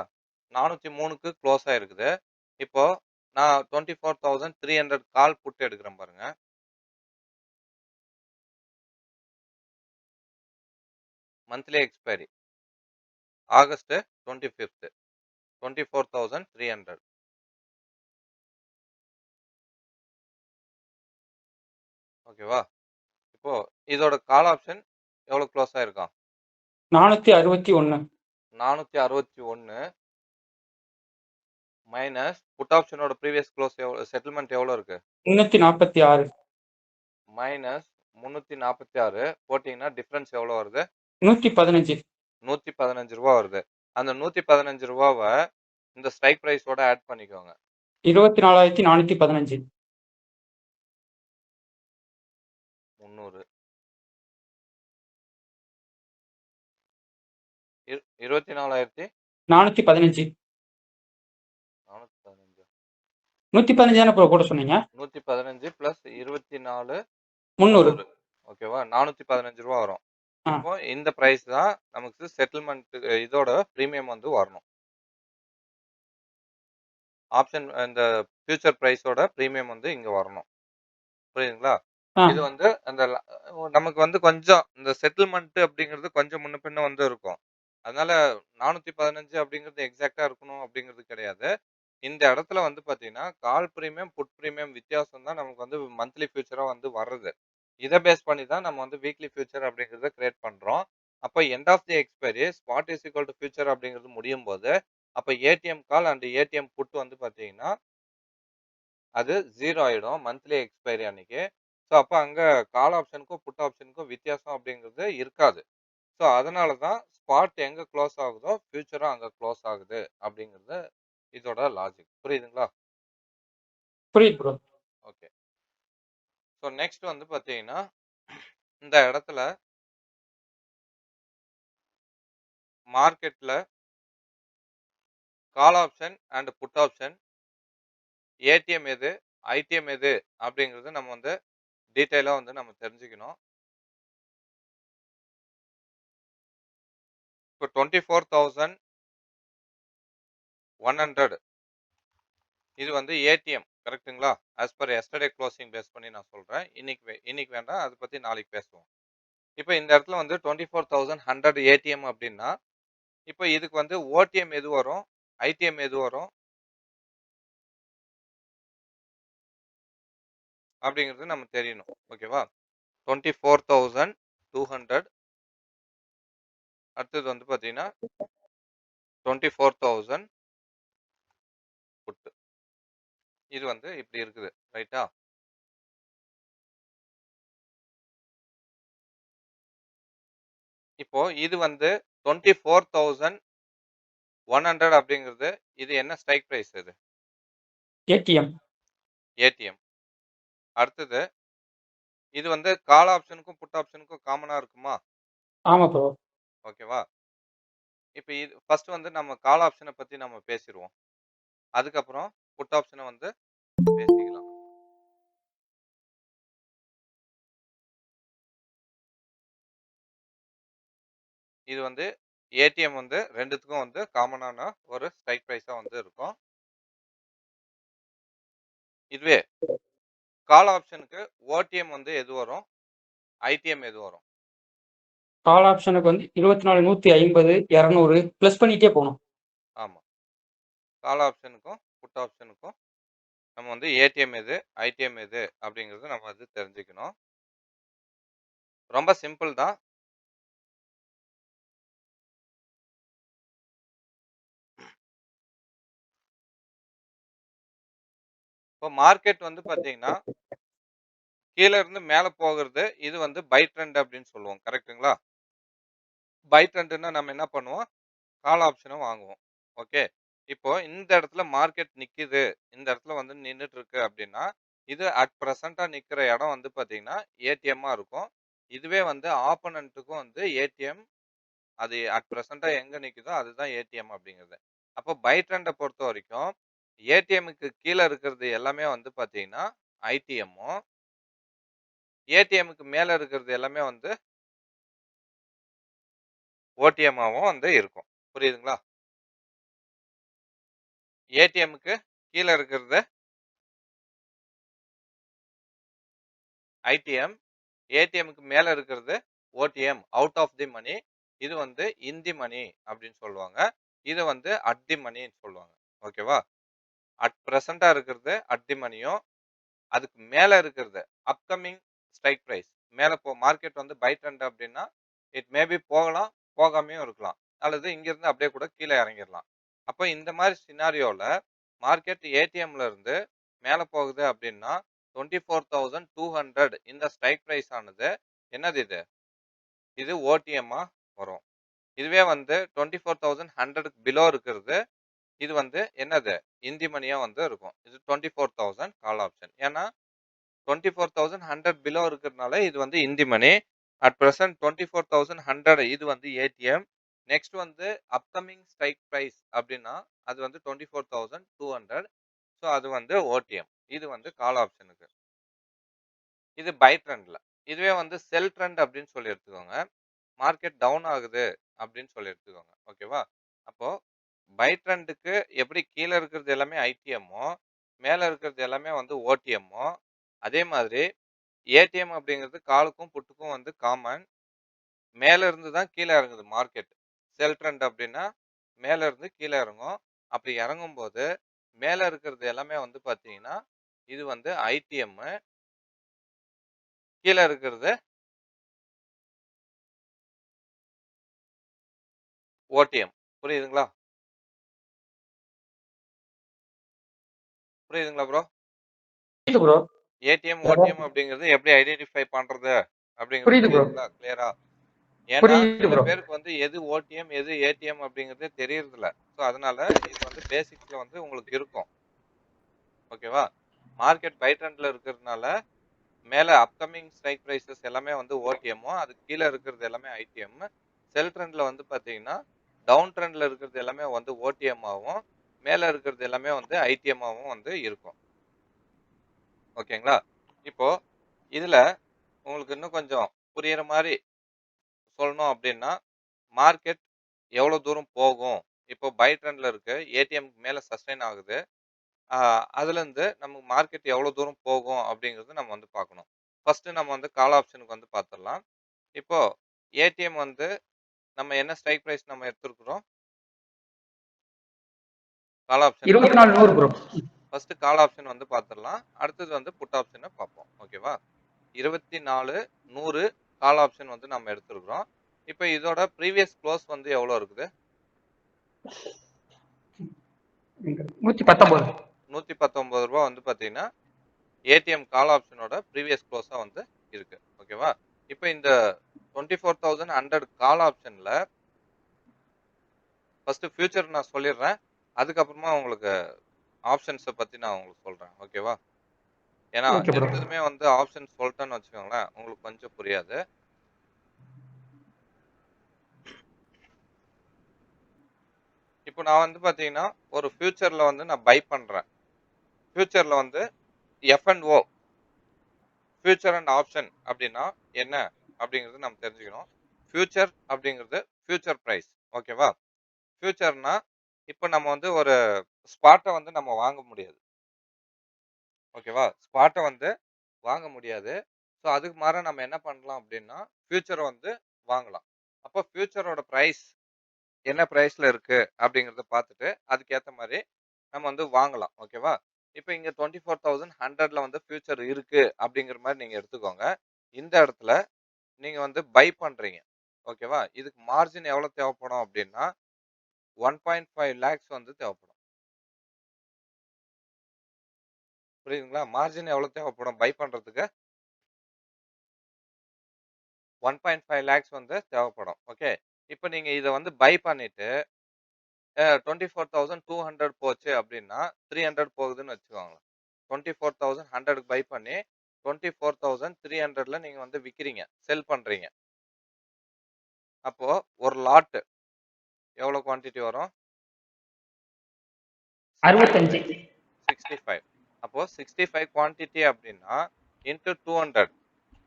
403க்கு குளோஸ் ஆயிருக்குது. இப்போ நான் 24,300 கால் புட் எடுக்கிறேன் பாருங்க. Monthly expiry August 25th 24,300. ஓகேவா? இப்போ இதோட கால் ஆப்ஷன் எவ்வளவு க்ளோஸ் ஆயிருக்கும்? 461. 461 மைனஸ் புட் ஆப்ஷனோட ப்ரீவியஸ் க்ளோஸ் செட்டில்மென்ட் எவ்வளவு இருக்கு? 346. மைனஸ் 346 போட்டீங்கன்னா டிஃபரன்ஸ் எவ்வளவு வருது? 115. ரூ. 115 வருது. அந்த ரூ. 115 இந்த ஸ்ட்ரைக் பிரைஸோட ஆட் பண்ணிக்கோங்க. 24,415. 300 24,415 415. 115 தானே ப்ரோ போட சொன்னீங்க? 115 பிளஸ் 24 300. 300. ஓகேவா? ரூ. 415 வரும். ஆ. இப்போ இந்த பிரைஸ் தான் நமக்கு செட்டில்மென்ட் இதோட பிரீமியம் வந்து வரணும். ஆப்ஷன் இந்த ஃபியூச்சர் பிரைஸோட பிரீமியம் வந்து இங்க வரணும். புரியுதுங்களா? ஆ. இது வந்து அந்த நமக்கு வந்து கொஞ்சம் இந்த செட்டில்மென்ட் அப்படிங்கிறது கொஞ்சம் முன்ன பின்ன வந்து இருக்கும். அதனால 415 அப்படிங்கிறது எக்ஸாக்ட்டா இருக்கணும் அப்படிங்கிறது கிடையாது. இந்த இடத்துல வந்து பார்த்தீங்கன்னா, கால் பிரீமியம், புட் பிரீமியம் வித்தியாசம் தான் நமக்கு வந்து மந்த்லி ஃபியூச்சரா வந்து வர்றது. இத பேஸ் பண்ணி தான் நம்ம வந்து வீக்லி ஃபியூச்சர் அப்படிங்கிறத கிரியேட் பண்றோம். அப்ப end of the expiry spot is equal to future அப்படிங்கிறது முடியும்போது, அப்ப ATM call and ATM put வந்து பார்த்தீங்கன்னா, அது 0 ஆயிடும் மந்த்லி எக்ஸ்பைரி அன்னைக்கு. ஸோ அப்ப அங்க கால் ஆப்ஷனுக்கும், புட் ஆப்ஷனுக்கும் வித்தியாசம் அப்படிங்கிறது இருக்காது. ஸோ அதனால தான் ஸ்பாட் எங்க குளோஸ் ஆகுதோ, ஃபியூச்சரும் அங்க குளோஸ் ஆகுது அப்படிங்கிறது இதோட லாஜிக். புரியுதுங்களா? புரியுது ப்ரோ. ஓகே. ஸோ நெக்ஸ்ட் வந்து பார்த்தீங்கன்னா, இந்த இடத்துல மார்க்கெட்ல call option and put option, ATM எது, ஐடிஎம் எது அப்படிங்கிறது நம்ம வந்து டீட்டெயிலா வந்து நம்ம தெரிஞ்சுக்கணும். இப்போ 24,100 இது வந்து ஏடிஎம் கரெக்ட்டுங்களா? As per yesterday closing base பண்ணி நான் சொல்றேன். இன்னைக்கு வேண்டாம். அத பத்தி நாளைக்கு பேசுவோம். இப்ப இந்த இடத்துல வந்து 24,100 ஏடிஎம் அப்படின்னா, இப்ப இதுக்கு வந்து ஓடிஎம் எது வரும்? ஐடிஎம் எது வரும்? அப்படிங்கிறது நம்ம தெரியணும். ஓகேவா? 24,200 அடுத்தது வந்து பார்த்தீங்கன்னா, 24,000 புட். இது வந்து இப்படி இருக்குது. ரைட்டா? இப்போ இது வந்து 24,100 அப்படிங்கிறது, இது என்ன ஸ்ட்ரைக் பிரைஸ் இது? ஏடிஎம். ஏடிஎம். அடுத்தது, இது வந்து கால் ஆப்ஷனுக்கும், புட் ஆப்ஷனுக்கும் காமனா இருக்குமா? ஆமா ப்ரோ. ஓகேவா? இப்ப இது ஃபர்ஸ்ட் வந்து நம்ம கால் ஆப்ஷன பத்தி நம்ம பேசிருவோம். அதுக்கப்புறம் புட் ஆப்ஷன வந்து பேசிக்கலாம். இது வந்து ஏடிஎம் வந்து 2த்துக்கும் வந்து காமனான ஒரு ஸ்ட்ரைக் பிரைஸா வந்து இருக்கும். இதுவே கால் ஆப்ஷனுக்கு ஓடிஎம் வந்து எது வரும்? ஐடிஎம் எது வரும்? கால் ஆப்ஷனுக்கு வந்து 24, 150, 200 பிளஸ் பண்ணிட்டே போணும். ஆமா. கால் ஆப்ஷனுக்கும், புட் ஆப்ஷனுக்கும் நம்ம வந்து ஏடிஎம் எது, ஐடிஎம் எது அப்படிங்கிறத நம்ம வந்து தெரிஞ்சுக்கணும். ரொம்ப சிம்பிள் தான். இப்போ மார்க்கெட் வந்து பார்த்தீங்கன்னா, கீழ இருந்து மேல போகுறது, இது வந்து பை ட்ரெண்ட் அப்படின்னு சொல்லுவோம். கரெக்ட்டுங்களா? பை ட்ரெண்ட்ன்னா நம்ம என்ன பண்ணுவோம்? கால் ஆப்ஷன வாங்குவோம். ஓகே. இப்போ இந்த இடத்துல மார்க்கெட் நிக்குது. இந்த இடத்துல வந்து நின்னுட்டு இருக்கு அப்படின்னா, இது அட் பிரசென்ட்டா நிக்கிற இடம் வந்து பார்த்தீங்கன்னா, ஏடிஎம்மா இருக்கும். இதுவே வந்து ஆப்போனன்ட்க்கும் வந்து ஏடிஎம் அது அட் பிரசென்ட்டா எங்க நிக்குதோ அதுதான் ஏடிஎம் அப்படிங்கிறது. அப்போ பை ட்ரெண்ட பொறுத்தவரைக்கும், ஏடிஎம்முக்கு கீழ இருக்கிறது எல்லாமே வந்து பார்த்தீங்கன்னா, ஐடிஎம்மும், ஏடிஎம்முக்கு மேல இருக்கிறது எல்லாமே வந்து ஓடிஎம்மாவும் வந்து இருக்கும். புரியுதுங்களா? ஏடிஎம்முக்கு கீழ இருக்கிறது ஐடிஎம், ஏடிஎம்முக்கு மேல இருக்கிறது OTM out of the money. இது வந்து இந்தி மணி அப்படின்னு சொல்லுவாங்க. இத வந்து அட் தி மணின்னு சொல்லுவாங்க. ஓகேவா? அட் பிரசென்ட்டா இருக்கிறது அட் தி மணியும், அதுக்கு மேல இருக்கிறது அப்கமிங் ஸ்ட்ரைக் பிரைஸ். மேல மார்க்கெட் வந்து பை ட்ரெண்ட் அப்படின்னா, இட் மே பி போகலாம், போகாமயும் இருக்கலாம். அல்லது இங்கிருந்து அப்படியே கூட கீழ இறங்கிரலாம். அப்ப இந்த மாரி சினாரியோல மார்க்கெட் ஏடிஎம்ல இருந்து மேல போகுது அப்படின்னா, 24,200 இந்த ஸ்ட்ரைக் பிரைஸ் ஆனது என்னது இது? இது ஓடிஎம்மா வரும். இதுவே வந்து 24,100க்கு பிலோ இருக்கிறது, இது வந்து என்னது? இந்தி மணியா வந்து இருக்கும். இது 24,000 கால் ஆப்ஷன். ஏன்னா 24,100 பிலோ இருக்கிறதுனால இது வந்து இந்தி மணி. அட் பிரசன்ட் 24,100 இது வந்து ஏடிஎம். நெக்ஸ்ட் வந்து அப்கமிங் ஸ்ட்ரைக் பிரைஸ் அப்படின்னா, அது வந்து 24,200. ஸோ அது வந்து ஓடிஎம். இது வந்து கால் ஆப்ஷனுக்கு. இது பை ட்ரெண்ட்ல. இதுவே வந்து செல் ட்ரெண்ட் அப்படின்னு சொல்லி எடுத்துக்கோங்க. மார்க்கெட் டவுன் ஆகுது அப்படின்னு சொல்லி எடுத்துக்கோங்க. ஓகேவா? அப்போ பை ட்ரெண்டுக்கு எப்படி கீழ இருக்கிறது எல்லாமே ஐடிஎம்மோ, மேல இருக்கிறது எல்லாமே வந்து ஓடிஎம்மோ, அதே மாதிரி ஏடிஎம் அப்படிங்கிறது காலுக்கும், புட்டுக்கும் வந்து காமன். மேல இருந்து தான் கீழ இறங்குது மார்க்கெட். செல் ட்ரெண்ட் அப்படின்னா, மேல இருந்து கீழ இறங்கும். அப்படி இறங்கும்போது, மேல இருக்கிறது எல்லாமே வந்து பார்த்தீங்கன்னா, இது வந்து ஐடிஎம்மு. கீழ இருக்கிறது ஓடிஎம். புரியுதுங்களா? புரியுதுங்களா ப்ரோ? புரியுது ப்ரோ. ஏடிஎம், ஓடிஎம் அப்படிங்கிறது எப்படி ஐடென்டிஃபை பண்றது அப்படிங்கிறது புரியுது ப்ரோ. புரியுதுங்களா? கிளியரா? ஏன்னா புரியுது சில ப்ரோ. பேருக்கு வந்து எது ஓடிஎம், எது ஏடிஎம் அப்படிங்கிறதே தெரியறதில்ல. ஸோ அதனால இது வந்து பேசிக்ஸ்ல வந்து உங்களுக்கு இருக்கும். ஓகேவா? மார்க்கெட் பை ட்ரெண்ட்ல இருக்கிறதுனால மேல அப்கமிங் ஸ்ட்ரைக் பிரைஸஸ் எல்லாமே வந்து ஓடிஎம்மும், அதுக்கு கீழ இருக்கிறது எல்லாமே ஐடிஎம். செல் ட்ரெண்ட்ல வந்து பார்த்தீங்கன்னா, டவுன் ட்ரெண்ட்ல இருக்கிறது எல்லாமே வந்து ஓடிஎம்மாவும், மேல இருக்கிறது எல்லாமே வந்து ஐடிஎம்மாவும் வந்து இருக்கும். ஓகேங்களா? இப்போ இதுல உங்களுக்கு இன்னும் கொஞ்சம் புரியிற மாரி சொல்லணும் அப்டின்னா, மார்க்கெட் எவ்வளோ தூரம் போகும்? இப்போ பை ட்ரெண்ட்ல இருக்கு. ஏடிஎம்க்கு மேல சஸ்டெயின் ஆகுது. ஆ அதுலருந்து நம்ம மார்க்கெட் எவ்வளோ தூரம் போகும்? அப்டிங்கிறத நம்ம வந்து பார்க்கணும். ஃபர்ஸ்ட்டு நம்ம வந்து கால் ஆப்ஷனுக்கு வந்து பார்த்துரலாம். இப்போ ஏடிஎம் வந்து நம்ம என்ன ஸ்ட்ரைக் பிரைஸ் நம்ம எடுத்திருக்கிறோம்? Call option. 24,100 bro. First call option வந்து பார்த்துரலாம். அடுத்தது வந்து புட் ஆப்ஷன பார்ப்போம். ஓகேவா? 24,100 கால் ஆப்ஷன் வந்து நம்ம எடுத்திருக்கிறோம். இப்ப இதோட ப்ரீவியஸ் குளோஸ் வந்து எவ்வளோ இருக்குது? 119. ரூ. 119 வந்து பார்த்தீங்கன்னா, ஏடிஎம் கால் ஆப்ஷனோட ப்ரீவியஸ் குளோஸா வந்து இருக்கு. ஓகேவா? இப்ப இந்த 24,100 கால் ஆப்ஷன்ல ஃபர்ஸ்ட்டு ஃபியூச்சர் நான் சொல்லிடுறேன். அதுக்கப்புறமா உங்களுக்கு ஆப்ஷன்ஸ பத்தி நான் உங்களுக்கு சொல்றேன். ஓகேவா? ஏன்னா ஓகே ப்ரோ. எடுத்ததுமே வந்து ஆப்ஷன்ஸ் சொல்லிட்டேன்னு வச்சுக்கோங்களேன், உங்களுக்கு கொஞ்சம் புரியாது. இப்போ நான் வந்து பார்த்தீங்கன்னா, ஒரு ஃபியூச்சர்ல வந்து நான் பை பண்றேன். ஃபியூச்சர்ல வந்து எஃப்&ஓ ஃபியூச்சர் அண்ட் ஆப்ஷன் அப்படின்னா என்ன? அப்படிங்கிறது நம்ம தெரிஞ்சுக்கணும். ஃபியூச்சர் அப்படிங்கிறது ஃபியூச்சர் பிரைஸ். ஓகேவா? ஃபியூச்சர்னா, இப்ப நம்ம வந்து ஒரு ஸ்பாட்ட வந்து நம்ம வாங்க முடியாது. ஓகேவா? ஸ்பாட்ட வந்து வாங்க முடியாது. ஸோ அதுக்கு மாறா நம்ம என்ன பண்ணலாம் அப்படின்னா, ஃபியூச்சர வந்து வாங்கலாம். அப்போ ஃபியூச்சரோட பிரைஸ் என்ன பிரைஸ்ல இருக்கு அப்படிங்கிறத பார்த்துட்டு, அதுக்கேத்த மாரி நம்ம வந்து வாங்கலாம். ஓகேவா? இப்ப இங்க 24,100ல வந்து ஃபியூச்சர் இருக்கு அப்படிங்கிற மாரி நீங்க எடுத்துக்கோங்க. இந்த இடத்துல நீங்க வந்து பை பண்றீங்க. ஓகேவா? இதுக்கு மார்ஜின் எவ்வளோ தேவைப்படும் அப்படின்னா, 1.5 லேக்ஸ் வந்து தேவைப்படும். புரியுதுங்களா? மார்ஜின் எவ்வளோ தேவைப்படும் பை பண்றதுக்கு? 1.5 லேக்ஸ் வந்து தேவைப்படும். ஓகே. இப்ப நீங்க இத வந்து பை பண்ணிட்டு 24,200 போச்சு அப்படின்னா, 300 போகுதுன்னு வச்சுக்கோங்களேன். 24,100க்கு பை பண்ணி 24,300ல நீங்க வந்து விக்கிறீங்க. செல் பண்றீங்க. அப்போ ஒரு லாட் எவ்வளோ குவான்டிட்டி வரும்? 65. 65. அப்போ 65 குவான்டிட்டி அப்படின்னா இன்டு 200.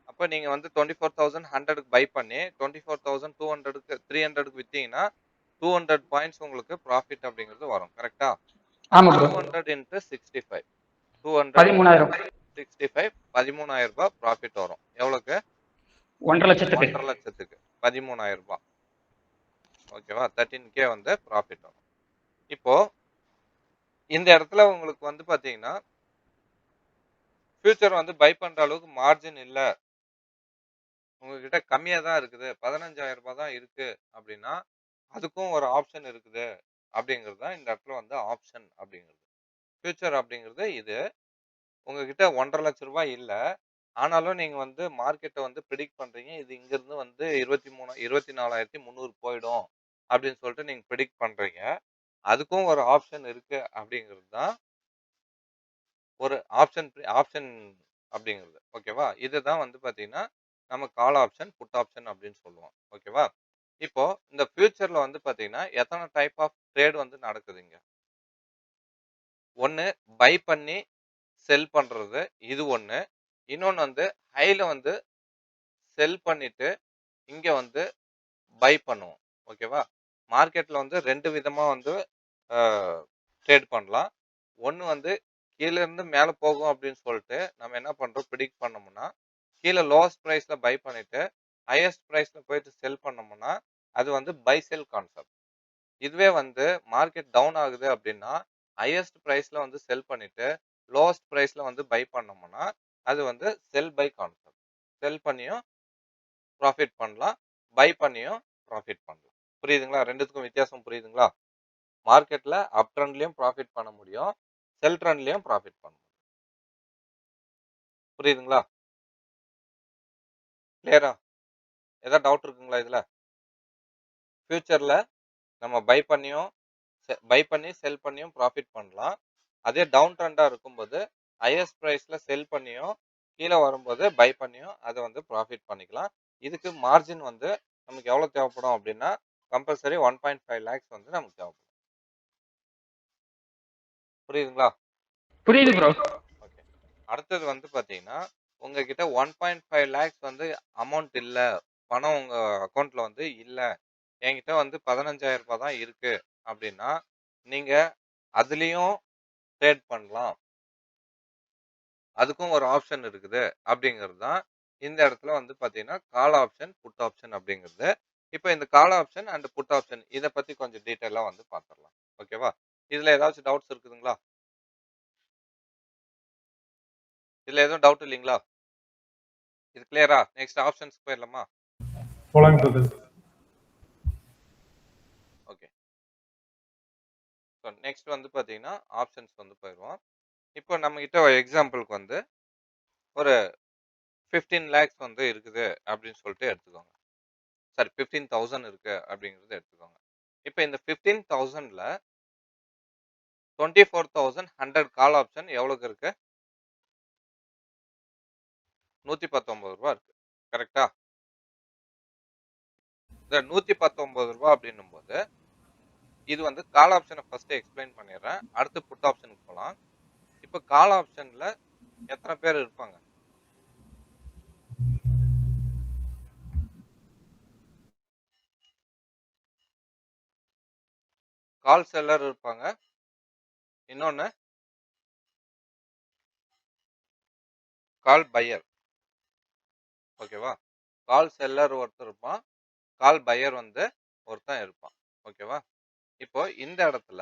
அப்ப நீங்க வந்து 24,100க்கு பை பண்ணி 24,200க்கு 300க்கு வித்தீங்கன்னா 200 பாயிண்ட்ஸ் உங்களுக்கு ப்ராஃபிட் அப்படிங்கிறது வரும். கரெக்ட்டா? ஆமா ப்ரோ. 200 இன்டு 65. 200 இன்டு 13,000. 65 13,000 ப்ராஃபிட் வரும். எவ்வளோக்கு? 1,50,000க்கு. 1,50,000க்கு 13,000. ஓகேவா? 13K வந்து ப்ராஃபிட் வரும். இப்போ இந்த இடத்துல உங்களுக்கு வந்து பார்த்தீங்கன்னா, ஃபியூச்சர் வந்து பை பண்ற அளவுக்கு மார்ஜின் இல்ல. உங்ககிட்ட கம்மியா தான் இருக்குது. ரூ. 15,000 தான் இருக்கு அப்படின்னா, அதுக்கும் ஒரு ஆப்ஷன் இருக்குது அப்படிங்கிறது தான் இந்த இடத்துல வந்து ஆப்ஷன் அப்படிங்கிறது. ஃபியூச்சர் அப்படிங்கிறது இது. உங்ககிட்ட ரூ. 1,50,000 இல்ல. ஆனாலும் நீங்க வந்து மார்க்கெட்ட வந்து பிரெடிக்ட் பண்றீங்க. இது இங்கிருந்து வந்து 24,300 போயிடும் அப்படின்னு சொல்லிட்டு நீங்க பிரெடிக்ட் பண்றீங்க. அதுக்கும் ஒரு ஆப்ஷன் இருக்கு அப்படிங்கிறது தான் ஒரு ஆப்ஷன் அப்படிங்கிறது. ஓகேவா? இதுதான் வந்து பார்த்தீங்கன்னா, நம்ம கால் ஆப்ஷன், புட் ஆப்ஷன் அப்படின்னு சொல்லுவோம். ஓகேவா? இப்போ இந்த ஃபியூச்சர்ல வந்து பார்த்தீங்கன்னா, எத்தன டைப் ஆஃப் ட்ரேட் வந்து நடக்குதுங்க? ஒண்ணு பை பண்ணி செல் பண்றது. இது ஒண்ணு. இன்னொன்னு வந்து ஹைல வந்து செல் பண்ணிட்டு, இங்க வந்து பை பண்ணுவோம். ஓகேவா? மார்க்கெட்ல வந்து 2 விதமா வந்து அ ட்ரேட் பண்ணலாம். ஒண்ணு வந்து கீழ இருந்து மேல போகும் அப்படின்னு சொல்லிட்டு, நம்ம என்ன பண்றோம் பிரெடிக்ட் பண்ணோம்னா, கீழ லோவஸ்ட் பிரைஸ்ல பை பண்ணிட்டு, ஹையஸ்ட் பிரைஸ்ல போயிட்டு செல் பண்ணோம்னா, அது வந்து பை செல் கான்செப்ட். இதுவே வந்து மார்க்கெட் டவுன் ஆகுது அப்படின்னா, ஹையஸ்ட் பிரைஸ்ல வந்து செல் பண்ணிட்டு, லோவஸ்ட் பிரைஸ்ல வந்து பை பண்ணோம்னா, அது வந்து செல் பை கான்செப்ட். செல் பண்ணியும் ப்ராஃபிட் பண்ணலாம். பை பண்ணியும் ப்ராஃபிட் பண்ணலாம். புரியுதுங்களா? 2த்துக்கும் வித்தியாசம் புரியுதுங்களா? மார்க்கெட்ல அப் ட்ரெண்ட்லயும் ப்ராஃபிட் பண்ண முடியும். செல் ட்ரெண்ட்லயும் ப்ராஃபிட் பண்ண முடியும். புரியுதுங்களா? கிளியரா? ஏதாவது டவுட் இருக்குங்களா இதுல? ஃபியூச்சர்ல நம்ம பை பண்ணி செல் பண்ணியும் ப்ராஃபிட் பண்ணலாம். அதே டவுன் ட்ரெண்டா இருக்கும்போது ஹையஸ்ட் பிரைஸ்ல செல் பண்ணியும், கீழ வரும்போது பை பண்ணியும் அத வந்து ப்ராஃபிட் பண்ணிக்கலாம். இதுக்கு மார்ஜின் வந்து நமக்கு எவ்வளவு தேவைப்படும் அப்படின்னா, கம்பல்சரி 1.5 லேக்ஸ் வந்து நமக்கு தேவைப்படும். புரியுதுங்களா? புரியுது ப்ரோ. ஓகே. அடுத்தது வந்து பார்த்தீங்கன்னா, உங்ககிட்ட 1.5 லேக்ஸ் வந்து அமௌண்ட் இல்ல. பணம் உங்க அக்கவுண்ட்ல வந்து இல்ல. என்கிட்ட வந்து ரூ. 15,000 தான் இருக்கு அப்படின்னா, நீங்க அதிலயும் ட்ரேட் பண்ணலாம். அதுக்கும் ஒரு ஆப்ஷன் இருக்குது அப்படிங்கிறது தான் இந்த இடத்துல வந்து பார்த்தீங்கன்னா, கால் ஆப்ஷன், புட் ஆப்ஷன் அப்படிங்கிறது. இப்ப இந்த call option and put option இத பத்தி கொஞ்சம் டீட்டெயிலா வந்து பார்த்துரலாம். ஓகேவா? இதுல ஏதாச்சும் டவுட்ஸ் இருக்குதுங்களா? இதுல எதுவும் டவுட் இல்லீங்களா? இது கிளியரா? நெக்ஸ்ட் ஆப்ஷன்ஸ்க்கு போயிரலாமா? போலாங்க பிரதர். ஓகே. ஸோ நெக்ஸ்ட் வந்து பார்த்தீங்கன்னா, ஆப்ஷன்ஸ் வந்து போயிருவோம். இப்போ நம்மகிட்ட ஒரு எக்ஸாம்பிள்க்கு வந்து ஒரு 15 லேக்ஸ் வந்து இருக்குது அப்படின்னு சொல்லிட்டு எடுத்துக்கோங்க. சாரி 15,000 இருக்கு அப்படிங்கிறத எடுத்துக்கோங்க. இப்ப இந்த 15,000ல 24,100 கால் ஆப்ஷன் எவ்வளவுக்கு இருக்கு? ரூ. 119 இருக்கு. கரெக்ட்டா? இந்த ரூ. 119 அப்படின்னும்போது, இது வந்து கால் ஆப்ஷன ஃபர்ஸ்ட் எக்ஸ்பிளைன் பண்ணிடுறேன். அடுத்து புட் ஆப்ஷனுக்கு போலாம். இப்ப கால் ஆப்ஷன்ல எத்தன பேர் இருப்பாங்க? கால் செல்லர் இருப்பாங்க. இன்னொன்னு கால் பையர். ஓகேவா? கால் செல்லர் ஒருத்தர் இருப்பான். கால் பையர் வந்து ஒருத்தன் இருப்பான். ஓகேவா? இப்போ இந்த இடத்துல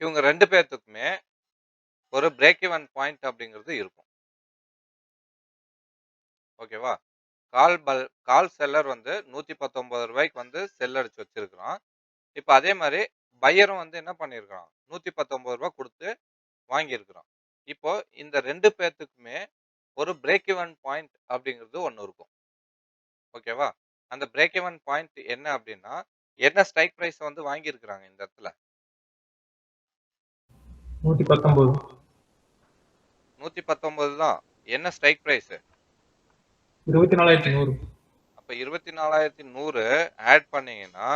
இவங்க 2 பேத்துக்குமே ஒரு பிரேக் ஈவன் பாயிண்ட் அப்படிங்கிறது இருக்கும். ஓகேவா? கால் செல்லர் வந்து ரூ. 119 வந்து செல் அடிச்சு வச்சிருக்கிறான். இப்ப அதே மாரி பையரும் வந்து என்ன பண்ணியிருக்கிறான்? ரூ. 119 குடுத்து வாங்கியிருக்கிறான். இப்போ இந்த 2 பேத்துக்குமே ஒரு பிரேக் ஈவன் பாயிண்ட் அப்படிங்கிறது ஒண்ணு இருக்கும். ஓகேவா? அந்த பிரேக் ஈவன் பாயிண்ட் என்ன அப்படின்னா, என்ன ஸ்ட்ரைக் பிரைஸ் வந்து வாங்கியிருக்கிறாங்க இந்த இடத்துல? 119. 119 தான். என்ன ஸ்ட்ரைக் பிரைஸ்? 24,100. அப்ப 24,100 ஆட் பண்ணீங்கன்னா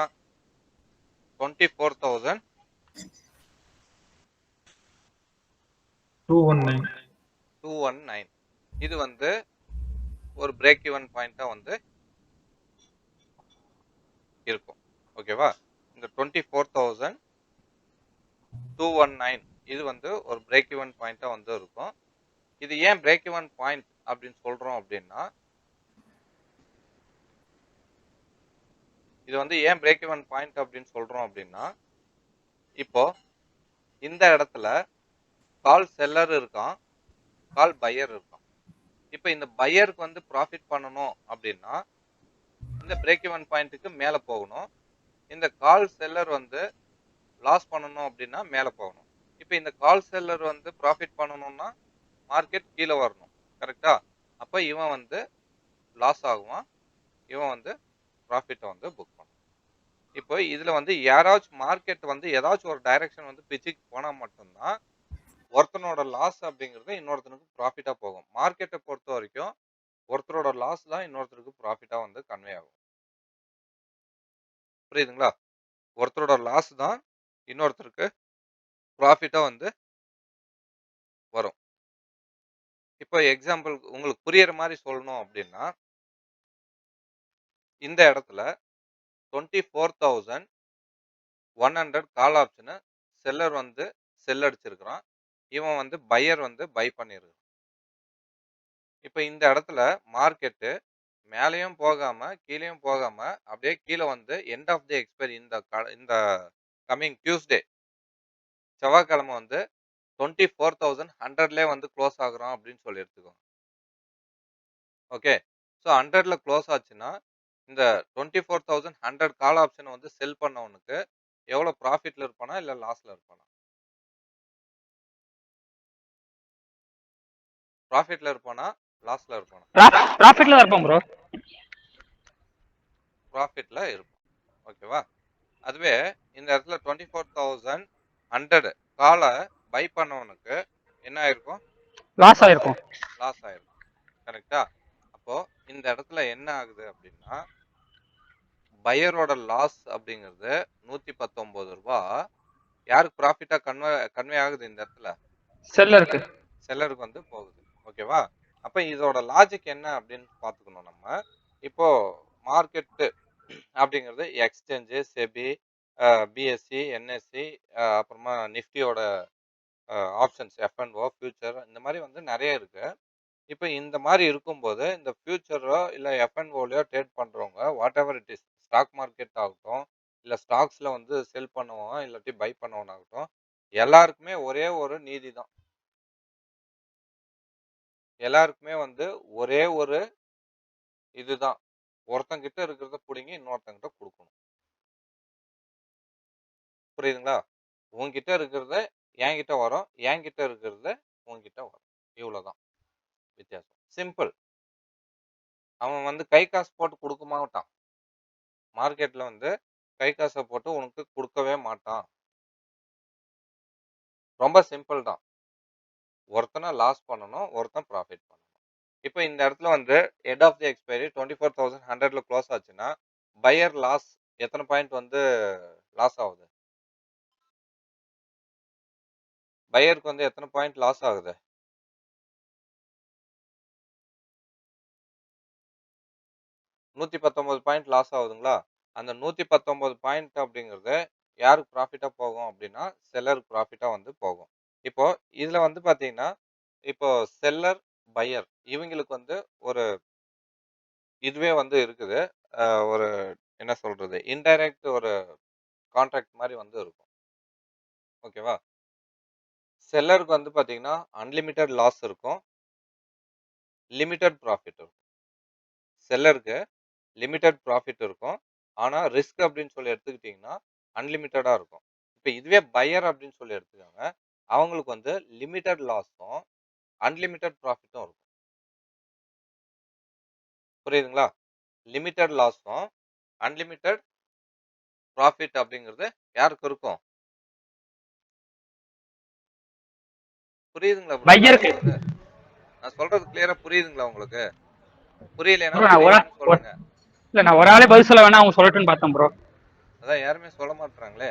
24,000 219. 219 இது வந்து ஒரு பிரேக் ஈவன் பாயிண்டா வந்து இருக்கும். ஓகேவா? இந்த 24,219 இது வந்து ஒரு பிரேக் ஈவன் பாயிண்டா வந்து இருக்கும். இது ஏன் பிரேக் ஈவன் பாயிண்ட் அப்படின்னு சொல்றோம் அப்படின்னா, இது வந்து ஏன் பிரேக் ஈவன் பாயிண்ட் அப்படின்னு சொல்றோம் அப்படின்னா, இப்போ இந்த இடத்துல கால் செல்லர் இருக்கான், கால் பையர் இருக்கான். இப்போ இந்த பையருக்கு வந்து ப்ராஃபிட் பண்ணணும் அப்படின்னா, இந்த பிரேக் ஈவன் பாயிண்ட்டுக்கு மேல போகணும். இந்த கால் செல்லர் வந்து லாஸ் பண்ணணும் அப்படின்னா மேல போகணும். இப்போ இந்த கால் செல்லர் வந்து ப்ராஃபிட் பண்ணணும்னா மார்க்கெட் கீழ வரணும். கரெக்ட்டா? அப்ப இவன் வந்து லாஸ் ஆகுவான். இவன் வந்து ப்ராஃபிட்ட வந்து புக் பண்ணுவான். இப்போ இதுல வந்து யாராச்சும் மார்க்கெட் வந்து ஏதாச்சும் ஒரு டைரக்ஷன் வந்து பிட்ச்சுக்கு போனா மட்டும் தான், ஒருத்தனோட லாஸ் அப்படிங்கிறது இன்னொருத்தனுக்கு ப்ராஃபிட்டா போகும். மார்க்கெட்ட பொறுத்தவரைக்கும் ஒருத்தரோட லாஸ் தான் இன்னொருத்தருக்கு ப்ராஃபிட்டா வந்து கன்வே ஆகும். புரியுதுங்களா? ஒருத்தரோட லாஸ் தான் இன்னொருத்தருக்கு ப்ராஃபிட்டா வந்து வரும். இப்போ எக்ஸாம்பிள் உங்களுக்கு புரியிற மாரி சொல்லணும் அப்படின்னா, இந்த இடத்துல 24,100 கால் ஆப்ஷன செல்லர் வந்து செல் அடிச்சிருக்கிறான். இவன் வந்து பையர் வந்து பை பண்ணியிருக்கான். இப்ப இந்த இடத்துல மார்க்கெட்டு மேலயும் போகாம, கீழயும் போகாம, அப்படியே கீழ வந்து எண்ட் ஆஃப் தி எக்ஸ்பைரி இந்த கமிங் டியூஸ்டே செவ்வாய்க்கிழமை வந்து 24,100லயே வந்து குளோஸ் ஆகுறான் அப்படின்னு சொல்லி எடுத்துக்கோங்க. ஓகே. ஸோ 100ல குளோஸ் ஆச்சுன்னா, இந்த 24,100 கால் ஆப்ஷன வந்து செல் பண்ணவனுக்கு எவ்வளோ ப்ராஃபிட்ல இருப்பானா? இல்ல லாஸ்ல இருப்பானா? ப்ராஃபிட்ல இருப்பானா? லாஸ்ல இருப்பானா? ப்ராஃபிட்ல தான் இருப்பான் ப்ரோ. ப்ராஃபிட்ல இருப்பான். ஓகேவா? அதுவே இந்த இடத்துல 24,100 கால பை பண்ணவனுக்கு என்ன ஆயிருக்கும்? லாஸ் ஆயிருக்கும். லாஸ் ஆயிருக்கும். கரெக்ட்டா? அப்போ இந்த இடத்துல என்ன ஆகுது அப்படின்னா, பையரோட லாஸ் அப்படிங்கிறது ரூ. 119 யாருக்கு ப்ராஃபிட்டா கன்வே ஆகுது இந்த இடத்துல? செல்லருக்கு. செல்லருக்கு வந்து போகுது. ஓகேவா? அப்ப இதோட லாஜிக் என்ன அப்படின்னு பார்த்துக்கணும் நம்ம. இப்போ மார்க்கெட் அப்படிங்கிறது எக்ஸ்சேஞ்சு, செபி, பிஎஸ்சி, என்எஸ்சி, அப்புறமா நிஃப்டியோட ஆப்ஷன்ஸ், எஃப்&ஓ, ஃபியூச்சர் இந்த மாதிரி வந்து நிறைய இருக்கு. இப்போ இந்த மாதிரி இருக்கும்போது இந்த ஃபியூச்சரோ இல்லை எஃப்&ஓலையோ ட்ரேட் பண்ணுறவங்க whatever it is stock market ஆகட்டும், இல்லை ஸ்டாக்ஸில் வந்து செல் பண்ணுவோம் இல்லாட்டி பை பண்ணுவோம் எல்லாருக்குமே ஒரே ஒரு நீதி தான். எல்லாருக்குமே வந்து ஒரே ஒரு இதுதான், ஒருத்தங்கிட்ட இருக்கிறத பிடிங்கி இன்னொருத்தங்கிட்ட கொடுக்கணும். புரியுதுங்களா? உன்கிட்ட இருக்கிறத என்கிட்ட வரும், என்கிட்ட இருக்கிறத உன்கிட்ட வரும். இவ்வளவுதான் வித்தியாசம். சிம்பிள். அவன் வந்து கை காசு போட்டு கொடுக்க மாட்டான். மார்க்கெட்ல வந்து கை காசை போட்டு உனக்கு கொடுக்கவே மாட்டான். ரொம்ப சிம்பிள் தான். ஒருத்தனை லாஸ் பண்ணணும், ஒருத்தன் ப்ராஃபிட் பண்ணணும். இப்போ இந்த இடத்துல வந்து எண்ட் ஆஃப் தி எக்ஸ்பைரி 24,100ல க்ளோஸ் ஆச்சுன்னா பையர் லாஸ் எத்தனை பாயிண்ட் வந்து லாஸ் ஆகுது? பையருக்கு வந்து எத்தனை பாயிண்ட் லாஸ் ஆகுது? 119 பாயிண்ட் லாஸ் ஆகுதுங்களா? அந்த 119 பாயிண்ட் அப்படிங்கிறது யாருக்கு ப்ராஃபிட்டா போகும் அப்படின்னா செல்லருக்கு ப்ராஃபிட்டா வந்து போகும். இப்போ இதுல வந்து பாத்தீங்கன்னா, இப்போ செல்லர், பையர் இவங்களுக்கு வந்து ஒரு இதுவே வந்து இருக்குது. ஒரு என்ன சொல்றது? இன்டைரக்ட் ஒரு கான்ட்ராக்ட் மாதிரி வந்து இருக்கும். ஓகேவா? செல்லருக்கு வந்து பாத்தீங்கன்னா அன்லிமிட்டெட் லாஸ் இருக்கும், லிமிட்டெட் ப்ராஃபிட் இருக்கும். செல்லருக்கு லிமிட்டெட் ப்ராஃபிட் இருக்கும். ஆனா ரிஸ்க் அப்படின்னு சொல்லி எடுத்துக்கிட்டீங்கன்னா அன்லிமிட்டடா இருக்கும். இப்போ இதுவே பையர் அப்படின்னு சொல்லி எடுத்துக்கோங்க. அவங்களுக்கு வந்து லிமிட்டெட் லாஸும் அன்லிமிட்டெட் ப்ராஃபிட்டும் இருக்கும். புரியுதுங்களா? லிமிட்டெட் லாஸும் அன்லிமிட்டெட் ப்ராஃபிட் அப்படிங்கிறது யாருக்கு இருக்கும்? புரியுதுங்களா ப்ரோ? பையருக்கு. நான் சொல்றது கிளியரா புரியுதுங்களா உங்களுக்கு? புரியலைன்னா ப்ரோ நான் புரியலன்னு சொல்லுங்க. இல்ல நான் ஒரு ஆளே பதில் சொல்ல வேணா அவங்க சொல்லட்டுன்னு பார்த்தேன் ப்ரோ. அதான் யாருமே சொல்ல மாட்டாங்களே.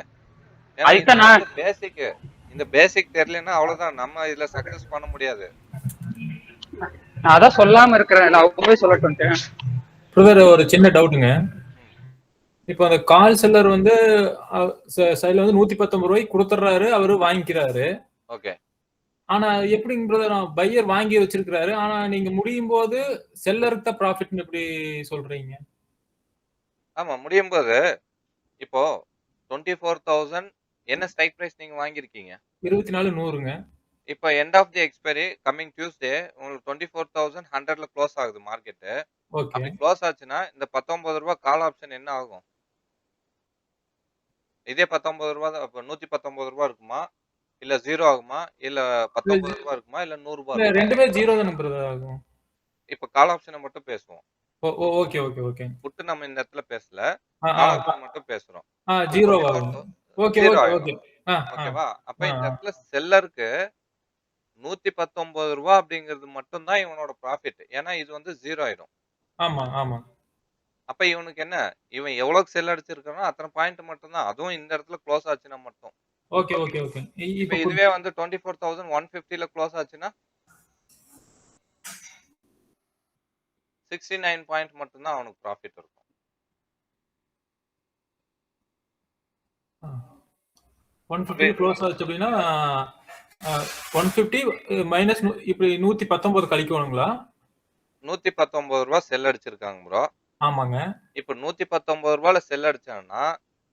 ஏன்னா இது அதுதான் நான் வந்து பேசிக். இந்த பேசிக் தெரியலன்னா அவ்வளவுதான், நம்ம இதுல சக்சஸ் பண்ண முடியாது. நான் அதான் சொல்லாம இருக்கிறேன். நான் அவங்களே சொல்லட்டும்ட்டேன். பிரதர் ஒரு சின்ன டவுட்டுங்க. இப்போ அந்த கால் செல்லர் வந்து சைடுல வந்து 119 ரூபாய்க்கு கொடுத்துட்றாரு, அவரு வாங்கிக்கிறாரு. ஓகே. ஆனா எப்படிங்க பிரதர் பையர் வாங்கி வச்சிருக்கிறாரு, ஆனா நீங்க முடியும் போது செல்லருக்கு தான் ப்ராஃபிட்னு எப்படி சொல்றீங்க? ஆமா. முடியும்போது இப்போ 24,000 என்ன ஸ்ட்ரைக் பிரைஸ் நீங்க வாங்கியிருக்கீங்க? 24,100ங்க. இப்ப end of the expiry coming Tuesday உங்களுக்கு 24,100ல குளோஸ் ஆகுது மார்க்கெட்டு. ஓகே. அப்படி குளோஸ் ஆச்சுன்னா, இந்த ரூ. 19 கால் ஆப்ஷன் என்ன ஆகும்? இதே ரூ. 19 தான் அப்ப ரூ. 119 இருக்குமா? இல்ல 0 ஆகுமா? இல்ல ரூ. 19 இருக்குமா? இல்ல ரூ. 100 இல்ல இருக்குமா? 2மே 0 தான பிரதர் ஆகும். இப்ப கால் ஆப்ஷன மட்டும் பேசுவோம். Okay, okay, okay. புட் நம்ம இந்த இடத்துல பேசல. ஆ, கால் ஆ, ஆப்ஷன் மட்டும் பேசுறோம். ஆ அப்ப 0 ஆகும். 24,000 ஓகே, 0 ஓகே, ஆயிடும். ஓகே. ஆ, ஆ, ஓகேவா? அப்ப ஆ, இந்த ஆ. இடத்துல செல்லருக்கு ரூ. 119 அப்படிங்கிறது மட்டும் தான் இவனோட ப்ராஃபிட். ஏன்னா இது வந்து 0 ஆயிடும். ஆமா, ஆமா. அப்ப இவனுக்கு என்ன? இவன் எவ்வளோக்கு செல் அடிச்சிருக்கானோ அத்தன பாயிண்ட் மட்டும் தான். அதுவும் இந்த இடத்துல குளோஸ் ஆச்சுன்னா மட்டும். Okay, okay, okay. இப்ப இப்ப இதுவே வந்து 24,150ல குளோஸ் ஆச்சுன்னா 69 பாயிண்ட் மட்டும் தான் அவனுக்கு ப்ராஃபிட் இருக்கும். ஆ. 150 க்ளோஸ் ஆச்சு அப்படின்னா 150 மைனஸ் இப்படி 119 கழிக்கணுங்களா? ரூ. 119 செல் அடிச்சிருக்காங்க ப்ரோ. ஆமாங்க. இப்ப ரூ. 119ல செல் அடிச்சான்னா,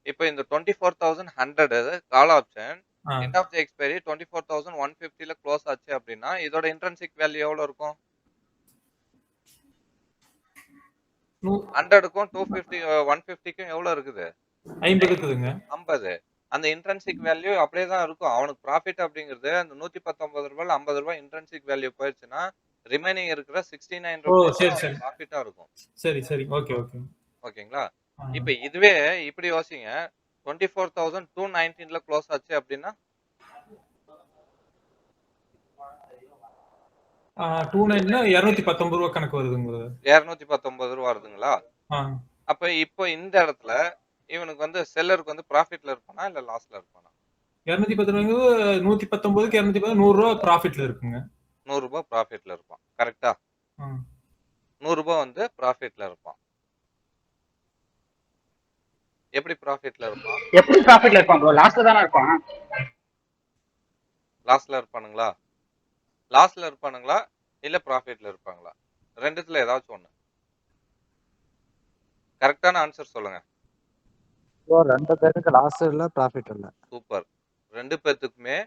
இப்ப இந்த 24,100 கால் ஆப்ஷன் ஆ. எண்ட் ஆஃப் தி எக்ஸ்பைரி 24,150ல குளோஸ் ஆச்சு அப்படின்னா, இதோட இன்ட்ரின்சிக் வேல்யூ எவ்வளோ இருக்கும்? நூ- 100க்கும் 250 150க்கும் எவ்வளோ இருக்குது? 50 இருக்குதுங்க. 50. அந்த இன்ட்ரின்சிக் வேல்யூ அப்படியே தான் இருக்கும். அவனுக்கு ப்ராஃபிட் அப்படிங்கிறது அந்த ரூ. 119ல ரூ. 50 இன்ட்ரின்சிக் வேல்யூ போயிருச்சுன்னா, ரிமைனிங் இருக்கிற ரூ. 69 ஓ, தான் சரி, அவனுக்கு சரி. ப்ராஃபிட்டா இருக்கும். சரி, சரி. Okay, okay. ஓகேங்களா? ஆ. இப்ப இதுவே இப்படி யோசிங்க. 24,219ல குளோஸ் ஆச்சு அப்படின்னா, 29ன்னா ரூ. 219 கணக்கு வருதுங்க பிரதர். ரூ. 219 வருதுங்களா? ஆ. அப்ப இப்போ இந்த இடத்துல இவனுக்கு வந்து செல்லருக்கு வந்து ப்ராஃபிட்ல இருப்பானா? இல்ல லாஸ்ல இருப்பானா? 219 119க்கு 210 ரூ. 100 ப்ராஃபிட்ல இருக்குங்க. ரூ. 100 ப்ராஃபிட்ல இருப்பான். கரெக்ட்டா? ஆ. ரூ. 100 வந்து ப்ராஃபிட்ல இருப்பான். எப்படி ப்ராஃபிட்ல இருப்பான்? எப்படி ப்ராஃபிட்ல இருப்பான் ப்ரோ? லாஸ்ட்ல தானே இருப்பான். லாஸ்ல இருப்பானுங்களா? லாஸ்ல இருப்பானுங்களா? இல்ல ப்ராஃபிட்ல இருப்பாங்களா? 2த்துல ஏதாச்சும் ஒண்ணு. கரெக்ட்டான ஆன்சர் சொல்லுங்க. ப்ரோ 2 பேருக்கு லாஸ் இல்ல, ப்ராஃபிட் இல்ல. சூப்பர். 2 பேத்துக்குமே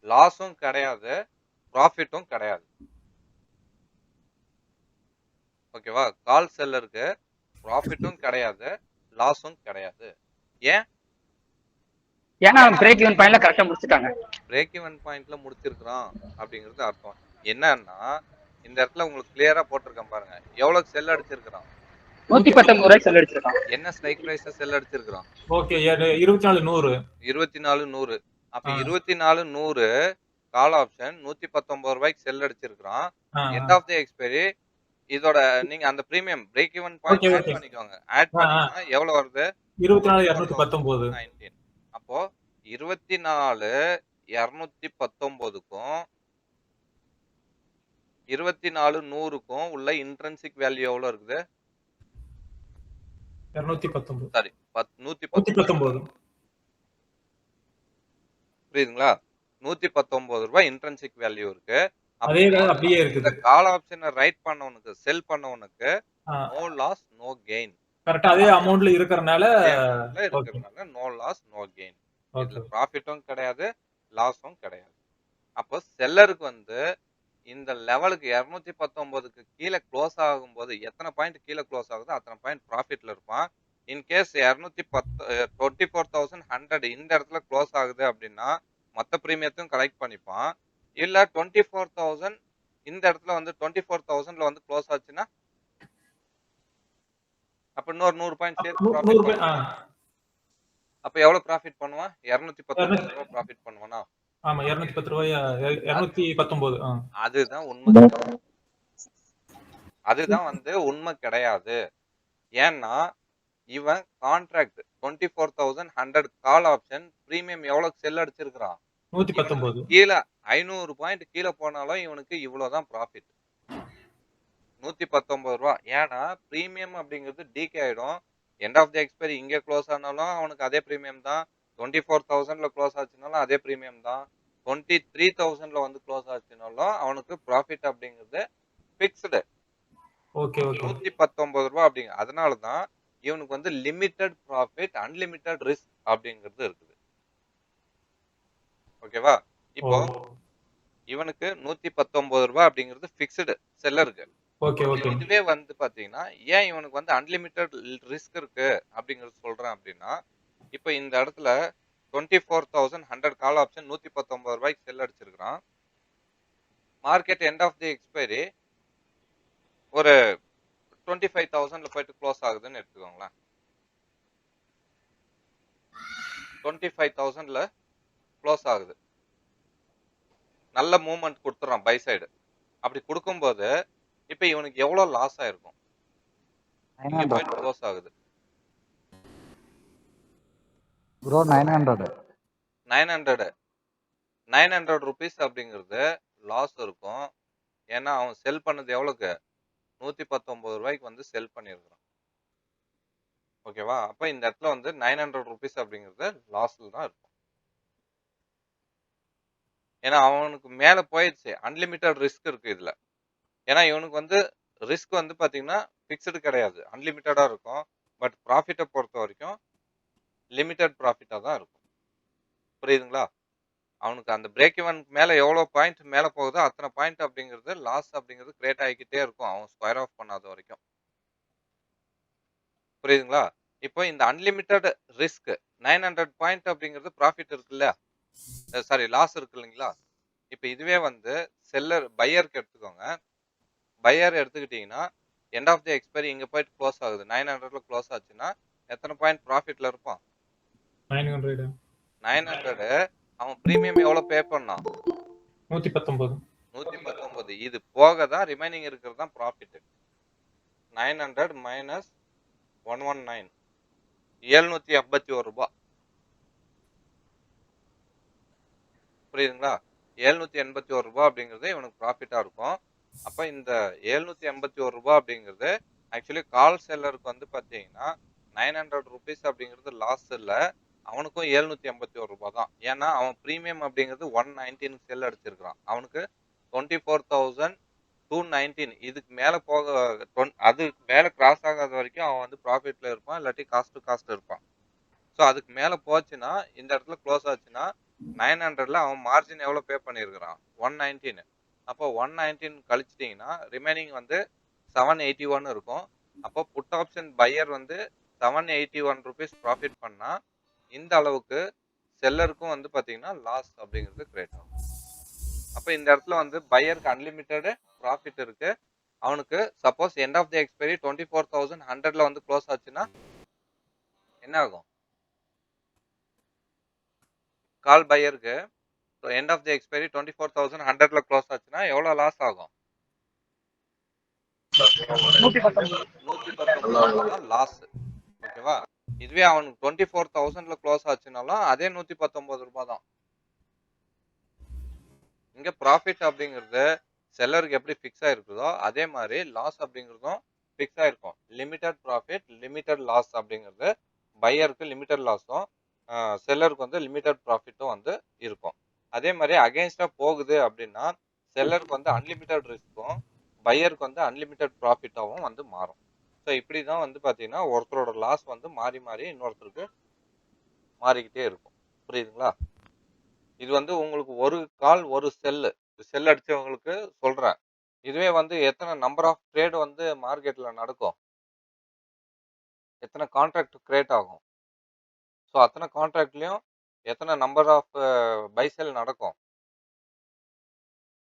லாஸும் கிடையாது, ப்ராஃபிட்டும் கிடையாது. ஓகேவா? கால் செல்லருக்கு ப்ராஃபிட்டும் கிடையாது, லாஸும் கிடையாது. ஏன்? ஏன்னா பிரேக் ஈவன் பாயிண்ட்ல கரெக்டா முடிச்சுட்டாங்க. பிரேக் ஈவன் பாயிண்ட்ல முடிச்சிருக்கிறான் அப்படிங்கிறது அர்த்தம். என்னன்னா, இந்த இடத்துல உங்களுக்கு கிளியரா போட்டிருக்கேன் பாருங்க. எவ்வளவுக்கு செல் அடிச்சிருக்கிறான்? 119 செல் அடிச்சிருக்கான். என்ன ஸ்ட்ரைக் பிரைஸ்ல செல் அடிச்சிருக்கிறான்? ஓகே. 24,100. 24,100. அப்ப ஆ. 24,100 கால் ஆப்ஷன் ரூ. 119க்கு செல் அடிச்சிருக்கிறான். ஆ. எண்ட் ஆஃப் தி எக்ஸ்பைரி இதோட நீங்க அந்த premium break even point okay, add okay. பண்ணிக்கோங்க. ஆட் ஆ, ஆ. பண்ணீங்கன்னா எவ்வளவு வருது? 24,219. 19. அப்போ 24,219க்கும் 24,100க்கும் உள்ள இன்ட்ரின்சிக் வேல்யூ எவ்வளவு இருக்குது? 219. சாரி 119. 119. புரியுதுங்களா? ரூ. 119 இன்ட்ரின்சிக் வேல்யூ இருக்கு. அதே அப்போ தான் அப்படியே இந்த இருக்குது. கால் ஆப்ஷன ரைட் பண்ணவனுக்கு, செல் பண்ணவனுக்கு ஆ. No loss, no gain. கரெக்ட்டா அதே அமௌண்ட்ல இருக்கறனால அதே அமௌண்ட்ல ஓகே, இருக்கிறதுனால நோ லாஸ், நோ கெயின். இதுல ஓகே. ப்ராஃபிட்டும் கிடையாது, லாஸும் கிடையாது. அப்போ செல்லருக்கு வந்து இந்த லெவலுக்கு 219க்கு கீழ குளோஸ் ஆகும்போது எத்தனை பாயிண்ட் கீழ குளோஸ் ஆகுதோ அத்தனை பாயிண்ட் ப்ராஃபிட்ல இருப்பான். இன் கேஸ் 24,100 இந்த இடத்துல குளோஸ் ஆகுது அப்படின்னா மொத்த பிரீமியத்தையும் கலெக்ட் பண்ணிப்பான். இல்ல 24,000 இந்த இடத்துல வந்து 24,000ல வந்து க்ளோஸ் ஆச்சுன்னா அப்ப இன்னொரு 100 பாயிண்ட் சேர்த்து 100 ப்ராஃபிட் பேர். பண்ணுவானா? அப்ப எவ்வளவு ப்ராஃபிட் பண்ணுவான்? ரூ. 219 ப்ராஃபிட் பண்ணுவானா? ஆமா. ரூ. 219. அதுதான் உண்மை. அதுதான் வந்து உண்மை கிடையாது. ஏன்னா இவன் கான்ட்ராக்ட் 24,100 கால் ஆப்ஷன் பிரீமியம் எவ்வளவு செல் அடிச்சிருக்கிறான்? 119. கீழ 500 பாயிண்ட் கீழ போனாலும் இவனுக்கு இவ்வளவுதான் ப்ராஃபிட். ரூ. 119. ஏன்னா பிரீமியம் அப்படிங்கிறது டிகே ஆயிடும். எண்ட் ஆஃப் தி எக்ஸ்பைரி இங்க க்ளோஸ் ஆனாலும் அவனுக்கு அதே பிரீமியம் தான். 24,000ல க்ளோஸ் ஆச்சுனாலும் அதே பிரீமியம் தான். 23,000ல வந்து க்ளோஸ் ஆச்சுனாலும் அவனுக்கு ப்ராஃபிட் அப்படிங்கிறது பிக்ஸ்டு. Okay, okay. ரூ. 119 அப்படிங்க. அதனால தான் இவனுக்கு வந்து லிமிட்டட் ப்ராஃபிட், அன்லிமிட்டட் ரிஸ்க் அப்படிங்கிறது இருக்குது. ஓகேவா? ஓ இப்போ இவனுக்கு ரூ. 119 அப்படிங்கிறது ஃபிக்ஸ்டு செல்லருக்கு. ஓகே ஓகே இதுவே வந்து பார்த்தீங்கன்னா, ஏன் இவனுக்கு வந்து அன்லிமிட்டட் ரிஸ்க் இருக்கு அப்படிங்கிறது சொல்றேன் அப்படின்னா, இப்ப இந்த இடத்துல 24,100 கால் ஆப்ஷன் ரூ. 119 செல் அடிச்சிருக்கிறான். Market end of the expiry ஒரு 25,000ல போயிட்டு க்ளோஸ் ஆகுதுன்னு எடுத்துக்கோங்களேன். 25,000ல க்ளோஸ் ஆகுது. நல்ல மூவ்மெண்ட் குடுத்துறான் பை சைடு. அப்படி குடுக்கும்போது, இப்ப இவனுக்கு எவ்வளவு லாஸ் ஆயிருக்கும்? இங்க 900 போயிட்டு க்ளோஸ் ஆகுது. ப்ரோ 900 900 900 அப்படிங்கிறது லாஸ் இருக்கும். ஏன்னா அவன் செல் பண்ணது எவ்வளவுக்கு? ரூ. 119 வந்து செல் பண்ணியிருக்கிறான். ஓகேவா? அப்ப இந்த இடத்துல வந்து 900 அப்படிங்கிறது லாஸ்ல தான் இருக்கும். ஏன்னா அவனுக்கு மேல போயிடுச்சு. அன்லிமிட்டட் ரிஸ்க் இருக்கு இதுல. ஏன்னா இவனுக்கு வந்து ரிஸ்க் வந்து பாத்தீங்கன்னா பிக்ஸ்டு கிடையாது. அன்லிமிட்டடா இருக்கும். பட் ப்ராஃபிட்ட பொறுத்த வரைக்கும் லிமிட்டட் ப்ராஃபிட்டா தான் இருக்கும். புரியுதுங்களா? அவனுக்கு அந்த பிரேக் ஈவனுக்கு மேல எவ்வளவு பாயிண்ட் மேல போகுதோ அத்தனை பாயிண்ட் அப்படிங்கிறது லாஸ் அப்படிங்கிறது கிரியேட் ஆகிக்கிட்டே இருக்கும். அவன் ஸ்கொயர் ஆஃப் பண்ணாத வரைக்கும். புரியுதுங்களா? இப்போ இந்த அன்லிமிட்டட் ரிஸ்க் 900 பாயிண்ட் அப்படிங்கிறது ப்ராஃபிட் இருக்குல்ல? சாரி லாஸ் இருக்கு இல்லைங்களா? இப்ப இதுவே வந்து பையருக்கு எடுத்துக்கோங்க. பையர் எடுத்துக்கிட்டீங்கன்னா எண்ட் ஆஃப் தி எக்ஸ்பைரி இங்க போயிட்டு க்ளோஸ் ஆகுது. 900ல க்ளோஸ் ஆச்சுன்னா எத்தனை பாயிண்ட் ப்ராஃபிட்ல இருப்பான்? 900 900 அவன் பிரீமியம் எவ்வளவு பே பண்ணான்? 119 119. இது போக தான் ரிமைனிங் இருக்கிறது தான் ப்ராஃபிட். 900 மைனஸ் 119 ரூ. 781. புரியுதுங்களா? ரூ. 781 அப்படிங்கிறது இவனுக்கு ப்ராஃபிட்டா இருக்கும். அப்ப இந்த ரூ. 781 அப்படிங்கிறது ஆக்சுவலி கால் செல்லருக்கு வந்து பாத்தீங்கன்னா 900 அப்படிங்கிறது லாஸ் இல்ல. அவனுக்கும் ரூ. 781 தான். ஏன்னா அவன் பிரீமியம் அப்படிங்கிறது 119 செல் அடிச்சிருக்கான். அவனுக்கு 24,219 இதுக்கு மேல அதுக்கு மேல கிராஸ் ஆகாத வரைக்கும் அவன் வந்து ப்ராஃபிட்ல இருப்பான். இல்லாட்டி காஸ்ட் டு காஸ்ட் இருப்பான். ஸோ அதுக்கு மேல போச்சுன்னா இந்த இடத்துல க்ளோஸ் ஆச்சுன்னா 900ல அவன் மார்ஜின் எவ்வளவு பே பண்ணியிருக்கிறான்? 119. அப்போ 119 கழிச்சிட்டீங்கன்னா ரிமைனிங் வந்து 781 இருக்கும். அப்போ புட் ஆப்ஷன் பையர் வந்து 781 ப்ராஃபிட் பண்ணா இந்த அளவுக்கு செல்லருக்கும் வந்து பாத்தீங்கன்னா லாஸ் அப்படிங்கிறது கிரியேட் ஆகும். அப்ப இந்த இடத்துல வந்து பையருக்கு அன்லிமிட்டட் ப்ராஃபிட் இருக்கு. அவனுக்கு suppose end of the expiry 24,100ல வந்து க்ளோஸ் ஆச்சுன்னா என்ன ஆகும்? கால் பையருக்கு எண்ட் ஆஃப் தி எக்ஸ்பைரி 24,100ல க்ளோஸ் ஆச்சுன்னா எவ்வளவு லாஸ் ஆகும்? 119 தான் லாஸ். ஓகேவா? இதுவே அவனுக்கு 24,000ல க்ளோஸ் ஆச்சுனாலும் அதே 119 தான். இங்க ப்ராஃபிட் அப்படிங்கிறது செல்லருக்கு எப்படி ஃபிக்ஸ் ஆயிருக்குதோ அதே மாதிரி லாஸ் அப்படிங்கிறதும் ஃபிக்ஸ் ஆயிருக்கும். லிமிட்டட் ப்ராஃபிட் லிமிட்டட் லாஸ் அப்படிங்கிறது பையருக்கு லிமிட்டட் லாஸும் செல்லருக்கு வந்து லிமிட்டட் ப்ராஃபிட்டும் வந்து இருக்கும். அதே மாதிரி அகைன்ஸ்டா போகுது அப்படின்னா செல்லருக்கு வந்து அன்லிமிட்டட் ரிஸ்க்கும் பையருக்கு வந்து அன்லிமிட்டட் ப்ராஃபிட்டாகவும் வந்து மாறும். ஸோ இப்படிதான் வந்து பாத்தீங்கன்னா ஒருத்தரோட லாஸ் வந்து மாறி மாறி இன்னொருத்தருக்கு மாறிக்கிட்டே இருக்கும். புரியுதுங்களா? இது வந்து உங்களுக்கு ஒரு கால் ஒரு செல் அடிச்சவங்களுக்கு சொல்றேன். இதுவே வந்து எத்தனை நம்பர் ஆஃப் ட்ரேட் வந்து மார்க்கெட்ல நடக்கும்? எத்தனை கான்ட்ராக்ட் கிரியேட் ஆகும்? ஸோ அத்தனை கான்ட்ராக்ட்லயும் எத்தனை நம்பர் ஆஃப் பை செல் நடக்கும்?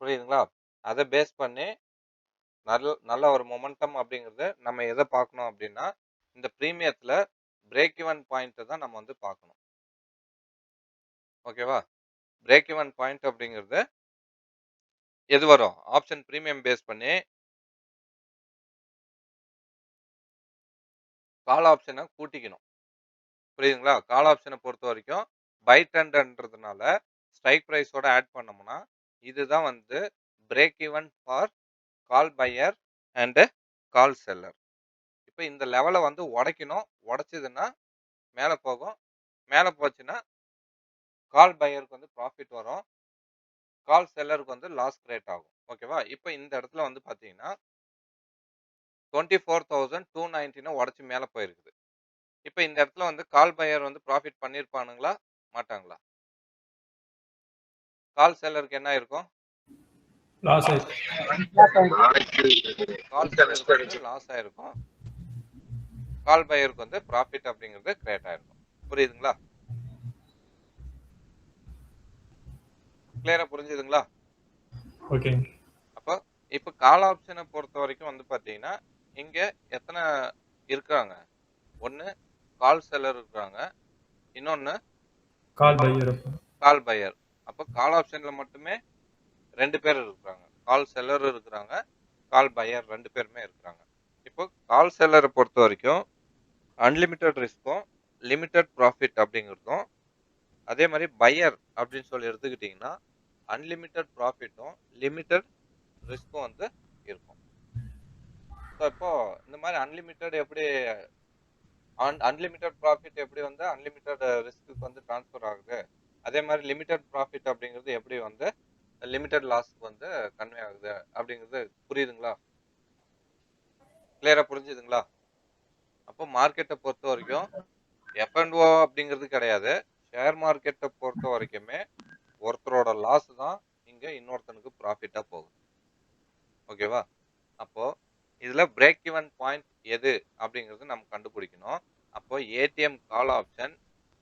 புரியுதுங்களா? அதை பேஸ் பண்ணி நல்ல ஒரு மொமெண்டம் அப்படிங்கிறது நம்ம எதை பார்க்கணும் அப்படின்னா இந்த பிரீமியத்துல பிரேக் ஈவன் பாயிண்ட் தான் நம்ம வந்து பார்க்கணும். ஓகேவா? பிரேக் ஈவன் பாயிண்ட் அப்படிங்கிறது எது வரும்? ஆப்ஷன் பிரீமியம் பேஸ் பண்ணி கால் ஆப்ஷனை கூட்டிக்கணும். புரியுதுங்களா? கால் ஆப்ஷனை பொறுத்த வரைக்கும் பை ட்ரெண்ட்ன்றதுனால ஸ்ட்ரைக் பிரைஸோட ஆட் பண்ணோம்னா இதுதான் வந்து break even for call pier and call seller. இப்போ இந்த லெவலை வந்து உடைக்கணும். உடைச்சதுன்னா மேலே போகும். மேலே போச்சுன்னா கால் பையருக்கு வந்து ப்ராஃபிட் வரும். கால் செல்லருக்கு வந்து லாஸ் கிரியேட் ஆகும். ஓகேவா? இப்போ இந்த இடத்துல வந்து பார்த்தீங்கன்னா 24,219 உடைச்சு மேலே போயிருக்குது. இப்ப இந்த இடத்துல வந்து கால் பையர் வந்து ப்ராஃபிட் பண்ணியிருப்பானுங்களா? மாட்டாங்களா? கால் செல்லருக்கு என்ன இருக்கும்? லாஸ் ஆயிடுச்சு. கால் செல்லருக்கு வந்து லாஸ் ஆயிருக்கும். கால் பையருக்கு வந்து ப்ராஃபிட் அப்படிங்கிறது கிரியேட் ஆயிருக்கும். புரியுதுங்களா? கிளியரா புரிஞ்சுதுங்களா? ஓகே. அப்போ இப்ப கால் ஆப்ஷனை பொறுத்த வரைக்கும் வந்து பாத்தீங்கன்னா, இங்க எத்தனை இருக்காங்க? ஒண்ணு கால் செல்லர் இருக்காங்க. இன்னொன்னு கால் பையர். கால் பையர். அப்போ கால் ஆப்ஷன்ல மட்டுமே 2 பேர் இருக்கிறாங்க. கால் செல்லரும் இருக்கிறாங்க. கால் பையர் 2 பேருமே இருக்கிறாங்க. இப்போ கால் செல்லரை பொறுத்த வரைக்கும் அன்லிமிட்டெட் ரிஸ்க்கும், லிமிட்டெட் ப்ராஃபிட் அப்படிங்கிறதும், அதே மாதிரி பையர் அப்படின்னு சொல்லி எடுத்துக்கிட்டீங்கன்னா, அன்லிமிட்டெட் ப்ராஃபிட்டும், லிமிட்டெட் ரிஸ்க்கும் வந்து இருக்கும். ஸோ இப்போ இந்த மாதிரி அன்லிமிட்டெட் எப்படி அன்லிமிட்டெட் ப்ராஃபிட் எப்படி வந்து அன்லிமிட்டெட் ரிஸ்க்கு வந்து ட்ரான்ஸ்ஃபர் ஆகுது, அதே மாதிரி லிமிட்டெட் ப்ராஃபிட் அப்படிங்கிறது எப்படி வந்து லிமிட்டெட் லாஸ்க்கு வந்து கன்வே ஆகுது அப்படிங்கிறது புரியுதுங்களா? கிளியரா புரிஞ்சுதுங்களா? அப்போ மார்க்கெட்டை பொறுத்த வரைக்கும் எஃப்&ஓ அப்படிங்கிறது கிடையாது. ஷேர் மார்க்கெட்டை பொறுத்த வரைக்குமே ஒருத்தரோட லாஸ் தான் இங்க இன்னொருத்தனுக்கு ப்ராஃபிட்டா போகுது. ஓகேவா? அப்போ இதுல பிரேக் ஈவன் பாயிண்ட் எது அப்படிங்கிறது நம்ம கண்டுபிடிக்கணும். அப்போ ஏடிஎம் கால் ஆப்ஷன்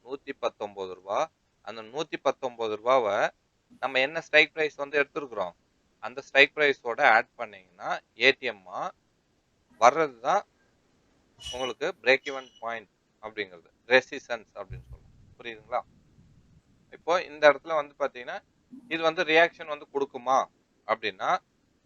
119 ரூபாய். அந்த 119 ரூபாவை நம்ம என்ன ஸ்ட்ரைக் பிரைஸ் வந்து எடுத்துருக்குறோம், அந்த ஸ்ட்ரைக் பிரைஸோட ஆட் பண்ணீங்கன்னா ஏடிஎம்மா வர்றது தான் உங்களுக்கு பிரேக் ஈவன் பாயிண்ட் அப்படிங்கிறது, ரெசிஸ்டன்ஸ் அப்படின்னு சொல்லுவோம். புரியுதுங்களா? இப்போ இந்த இடத்துல வந்து பாத்தீங்கன்னா இது வந்து ரியாக்ஷன் வந்து கொடுக்குமா அப்படின்னா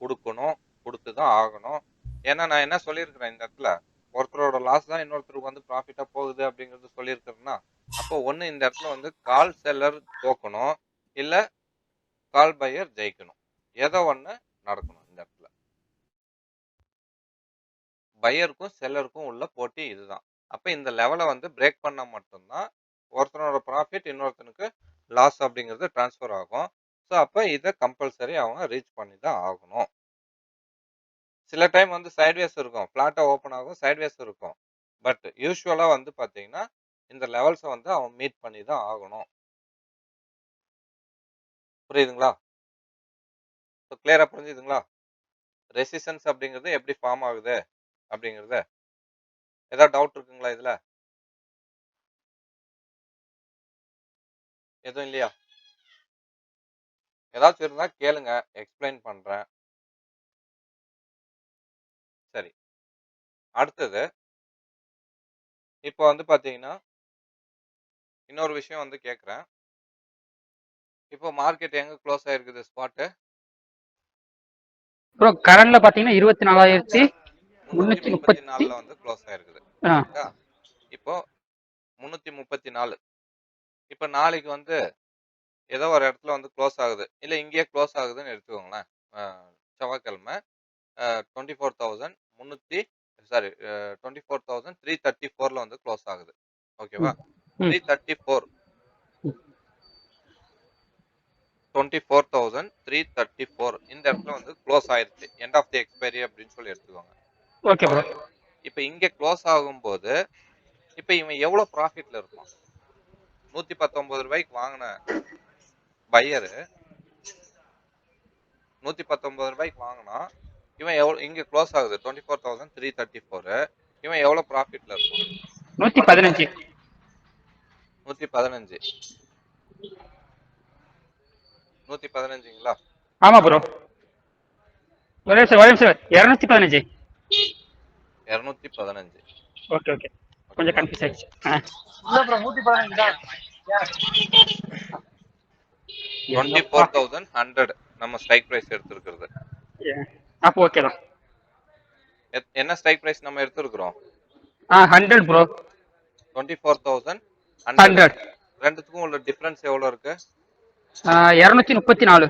கொடுக்கணும், கொடுத்து தான் ஆகணும். ஏன்னா நான் என்ன சொல்லியிருக்கிறேன் இந்த இடத்துல, ஒருத்தரோட லாஸ் தான் இன்னொருத்தருக்கு வந்து ப்ராஃபிட்டா போகுது அப்படிங்கிறது சொல்லியிருக்கிறேன்னா, அப்போ ஒண்ணு இந்த இடத்துல வந்து கால் செல்லர் தோக்கணும், இல்ல கால் பையர் ஜெயிக்கணும். ஏதோ ஒண்ணு நடக்கணும் இந்த இடத்துல. பையருக்கும் செல்லருக்கும் உள்ள போட்டி இதுதான். அப்ப இந்த லெவலை வந்து பிரேக் பண்ணா மட்டும்தான் ஒருத்தனோட ப்ராஃபிட் இன்னொருத்தனுக்கு லாஸ் அப்படிங்கிறது டிரான்ஸ்ஃபர் ஆகும். ஸோ அப்ப இதை கம்பல்சரி அவங்க ரீச் பண்ணி தான் ஆகணும். சில டைம் வந்து சைட்வேஸ் இருக்கும், ஃபிளாட்டா ஓப்பன் ஆகும், சைட்வேஸ் இருக்கும். பட் யூஸ்வலா வந்து பாத்தீங்கன்னா இந்த லெவல்ஸை வந்து அவன் மீட் பண்ணி தான் ஆகணும். புரியுதுங்களா? கிளியரா புரிஞ்சுதுங்களா? ரெசிஸ்டன்ஸ் அப்படிங்கிறது எப்படி ஃபார்ம் ஆகுது அப்படிங்கிறது ஏதாவது டவுட் இருக்குங்களா இதுல? எதுவும் இல்லையா? ஏதாச்சும் இருந்தா கேளுங்க, எக்ஸ்பிளைன் பண்றேன். சரி, அடுத்தது இப்போ வந்து பாத்தீங்கன்னா இன்னொரு விஷயம் வந்து கேட்குறேன். இப்போ மார்க்கெட் எங்க க்ளோஸ் ஆயிருக்குது ஸ்பாட்டு? ப்ரோ கரண்ட்ல பாத்தீங்கன்னா 24,334 334ல வந்து க்ளோஸ் ஆயிருக்குது. கரெக்ட்டா? இப்போ 334. இப்போ நாளைக்கு வந்து ஏதோ ஒரு இடத்துல வந்து க்ளோஸ் ஆகுது. இல்ல இங்கேயே க்ளோஸ் ஆகுதுன்னு எடுத்துக்கோங்களேன். செவ்வாய்க்கிழமை 24,300 சாரி 24,334ல வந்து க்ளோஸ் ஆகுது. ஓகேவா? 334 24,334 இந்த இடத்துல வந்து க்ளோஸ் ஆயிருச்சு. எண்ட் ஆஃப் தி எக்ஸ்பைரி அப்படின்னு சொல்லி எடுத்துக்கோங்க. Okay bro. இப்போ இங்க க்ளோஸ் ஆகும்போது இப்போ இவன் எவ்வளவு ப்ராஃபிட்ல இருப்பான்? 119 ரூபாய்க்கு வாங்கின பையரு 119 ரூபாய்க்கு வாங்கினா இவன் எவ்வளவு இங்க க்ளோஸ் ஆகுது 24,334. இவன் எவ்வளவு ப்ராஃபிட்ல இருப்பான்? 115. 115. 115ங்களா? ஆமா ப்ரோ. ஒரே நிமிஷம் 215. 215. Okay okay. கொஞ்சம் கன்ஃபியூஸ் ஆயிடுச்சு. இல்ல ப்ரோ 115 தான். 24,100 நம்ம ஸ்ட்ரைக் பிரைஸ் எடுத்திருக்கிறது. அப்போ ஓகே தான். என்ன ஸ்ட்ரைக் பிரைஸ் நம்ம எடுத்திருக்கிறோம்? 100 ப்ரோ. 24,100. ரெண்டுத்துக்கும் உள்ள டிஃபரன்ஸ் எவ்வளவு இருக்கு? 234.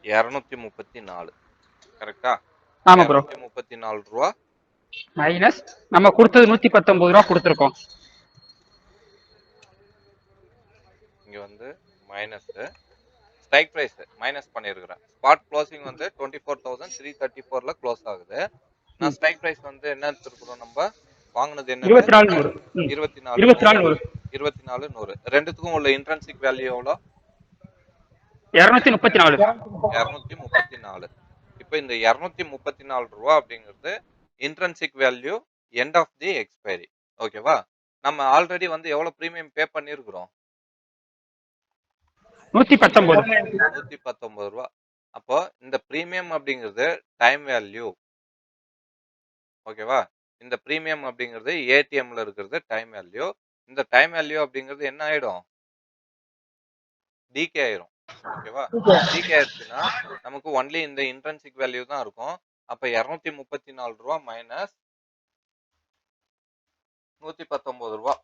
234. கரெக்டா? ஆமா ப்ரோ. 234 ரூபா மைனஸ் நம்ம கொடுத்தது 119 ரூபா கொடுத்துருக்கோம். இங்க வந்து மைனஸ் ஸ்ட்ரைக் பிரைஸ் மைனஸ் பண்ணியிருக்கிறேன். ஸ்பாட் க்ளோசிங் வந்து 24,334ல க்ளோஸ் ஆகுது. நான் ஸ்ட்ரைக் பிரைஸ் வந்து என்ன எடுத்துருக்குறோம் நம்ம வாங்குனது என்னது 24 100 24 24 24 100 ரெண்டுத்துக்கும் உள்ள இன்ட்ரின்சிக் வேல்யூ எவ்வளோ 234 234. இப்போ இந்த 234 ரூபா அப்படிங்கிறது intrinsic value end of the expiry. ஓகேவா? நம்ம ஆல்ரெடி வந்து எவ்வளவு பிரீமியம் பே பண்ணியிருக்கிறோம் 119 119 ரூபா. அப்போ இந்த பிரீமியம் அப்படிங்கிறது டைம் வேல்யூ. ஓகேவா? இந்த பிரீமியம் அப்படிங்கிறது ஏடிஎம்ல இருக்கிறது டைம் வேல்யூ. இந்த டைம் வேல்யூ அப்படிங்கிறது என்ன ஆயிடும் டிகே ஆயிரும். ஓகேவா? டிகே ஆயிடுச்சுன்னா நமக்கு ஒன்லி இந்த இன்ட்ரின்சிக் வேல்யூ தான் இருக்கும். அப்ப 234 ரூபா மைனஸ் 119 ரூபா.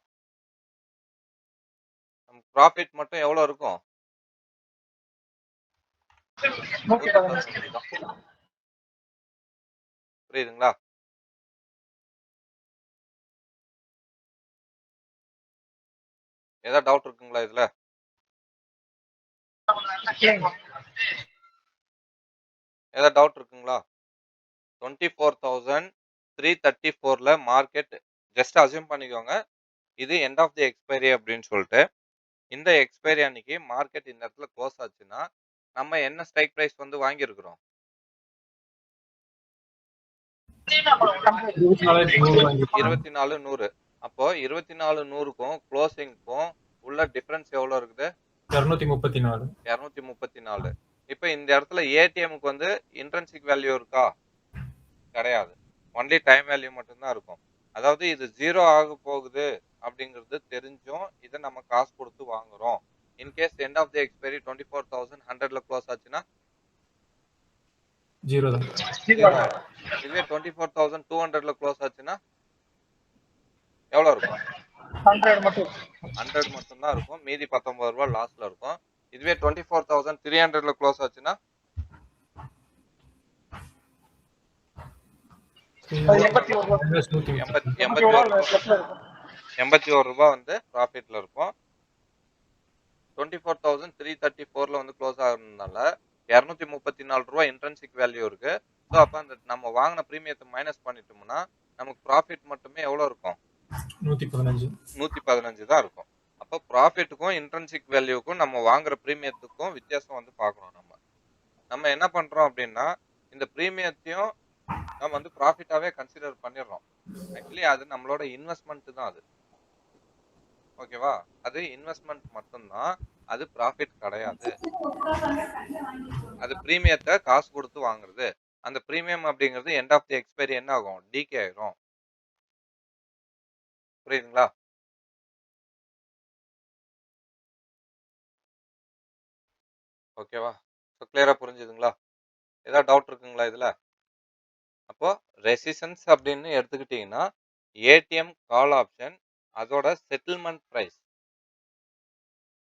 நமக்கு ப்ராஃபிட் மட்டும் எவ்வளவு இருக்கும் 115 தான். புரியுதுங்களா? ஏதாவது டவுட் இருக்குங்களா இதுல ஏதாவது டவுட் இருக்குங்களா 24,334ல மார்க்கெட் ஜஸ்ட் அசியூம் பண்ணிக்கோங்க இது எண்ட் ஆஃப் தி எக்ஸ்பைரி அப்படின்னு சொல்லிட்டு இந்த எக்ஸ்பைரி அன்னைக்கு மார்க்கெட் இந்த இடத்துல க்ளோஸ் ஆச்சுன்னா நம்ம என்ன ஸ்ட்ரைக் பிரைஸ் வந்து வாங்கியிருக்கிறோம் 24,100. அப்போ 24,100க்கும் க்ளோசிங்க்கும் உள்ள டிஃபரன்ஸ் எவ்வளவு இருக்குது 234. இப்போ இந்த இடத்துல ஏடிஎம்க்கு வந்து இன்ட்ரின்சிக் வேல்யூ இருக்கா கிடையாது. ஒன்லி டைம் வேல்யூ மட்டும்தான் இருக்கும். அதாவது இது 0 ஆக போகுது அப்படிங்கிறது தெரிஞ்சும் இதை நம்ம காசு கொடுத்து வாங்குறோம். In case end of the expiry 24,100ல க்ளோஸ் ஆச்சுன்னா 0 தான். இதுவே 24,200ல க்ளோஸ் ஆச்சுன்னா எவ்வளவு இருக்கும் 100 மட்டும் தான் இருக்கும். மீதி 19 ரூபாய் லாஸ்ல இருக்கும். இதுவே 24,300ல க்ளோஸ் ஆச்சுன்னா 81 ரூபாய் வந்து ப்ராஃபிட்ல இருக்கும். 24,334ல வந்து க்ளோஸ் ஆகுறதுனால 234 ரூபாய் இன்ட்ரின்சிக் வேல்யூ இருக்கு. ஸோ அப்போ அந்த நம்ம வாங்கின பிரீமியத்தை மைனஸ் பண்ணிட்டோம்னா நமக்கு ப்ராஃபிட் மட்டுமே எவ்வளவு இருக்கும் 115 தான் இருக்கும். அப்போ ப்ராஃபிட்டுக்கும் இன்ட்ரின்சிக் வேல்யூக்கும் நம்ம வாங்குற பிரீமியத்துக்கும் வித்தியாசம் வந்து பார்க்கணும். நம்ம என்ன பண்றோம் அப்படின்னா இந்த பிரீமியத்தையும் நம்ம வந்து ப்ராஃபிட்டாவே கன்சிடர் பண்ணிடுறோம். ஆக்சுவலி அது நம்மளோட இன்வெஸ்ட்மெண்ட் தான் அது. ஓகேவா? அது இன்வெஸ்ட்மெண்ட் மட்டும்தான், அது ப்ராஃபிட் கிடையாது. அது பிரீமியத்தை காசு கொடுத்து வாங்குறது. அந்த பிரீமியம் அப்படிங்கிறது எண்ட் ஆஃப் தி எக்ஸ்பைரி என்ன ஆகும் டிகே ஆயிரும். புரியுதுங்களா? ஓகேவா? ஸோ கிளியரா புரிஞ்சுதுங்களா? ஏதாவது டவுட் இருக்குங்களா இதுல? அப்போ ரெசிஸ்டன்ஸ் அப்படின்னு எடுத்துக்கிட்டீங்கன்னா ஏடிஎம் கால் ஆப்ஷன் அதோட செட்டில்மெண்ட் பிரைஸ்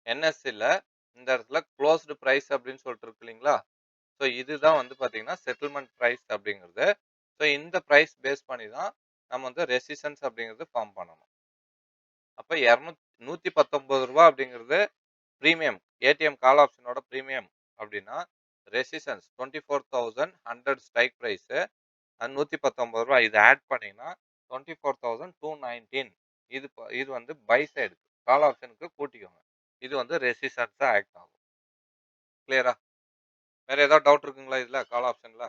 என்எஸ்சில இந்த இடத்துல க்ளோஸ்டு பிரைஸ் அப்படின்னு சொல்லிட்டு இருக்கு இல்லைங்களா? ஸோ இதுதான் வந்து பார்த்தீங்கன்னா செட்டில்மெண்ட் பிரைஸ் அப்படிங்கிறது. ஸோ இந்த பிரைஸ் பேஸ் பண்ணி தான் நம்ம வந்து ரெசிஸ்டன்ஸ் அப்படிங்கிறது ஃபார்ம் பண்ணணும். அப்போ 119 ரூபா அப்படிங்கிறது ப்ரீமியம் ஏடிஎம் கால் ஆப்ஷனோட ப்ரீமியம் அப்படின்னா ரெசிஸ்டன்ஸ் 24,100 ஸ்ட்ரைக் ப்ரைஸு அது 119 ரூபா. இது ஆட் பண்ணிங்கன்னா 24,219. இது வந்து பை சைடு கால் ஆப்ஷனுக்கு கூட்டிக்கோங்க. இது வந்து ரெசிஸ்டன்ஸாக ஆக்ட் ஆகும். கிளியரா? வேற ஏதாவது டவுட் இருக்குங்களா இதுல கால் ஆப்ஷன்ல?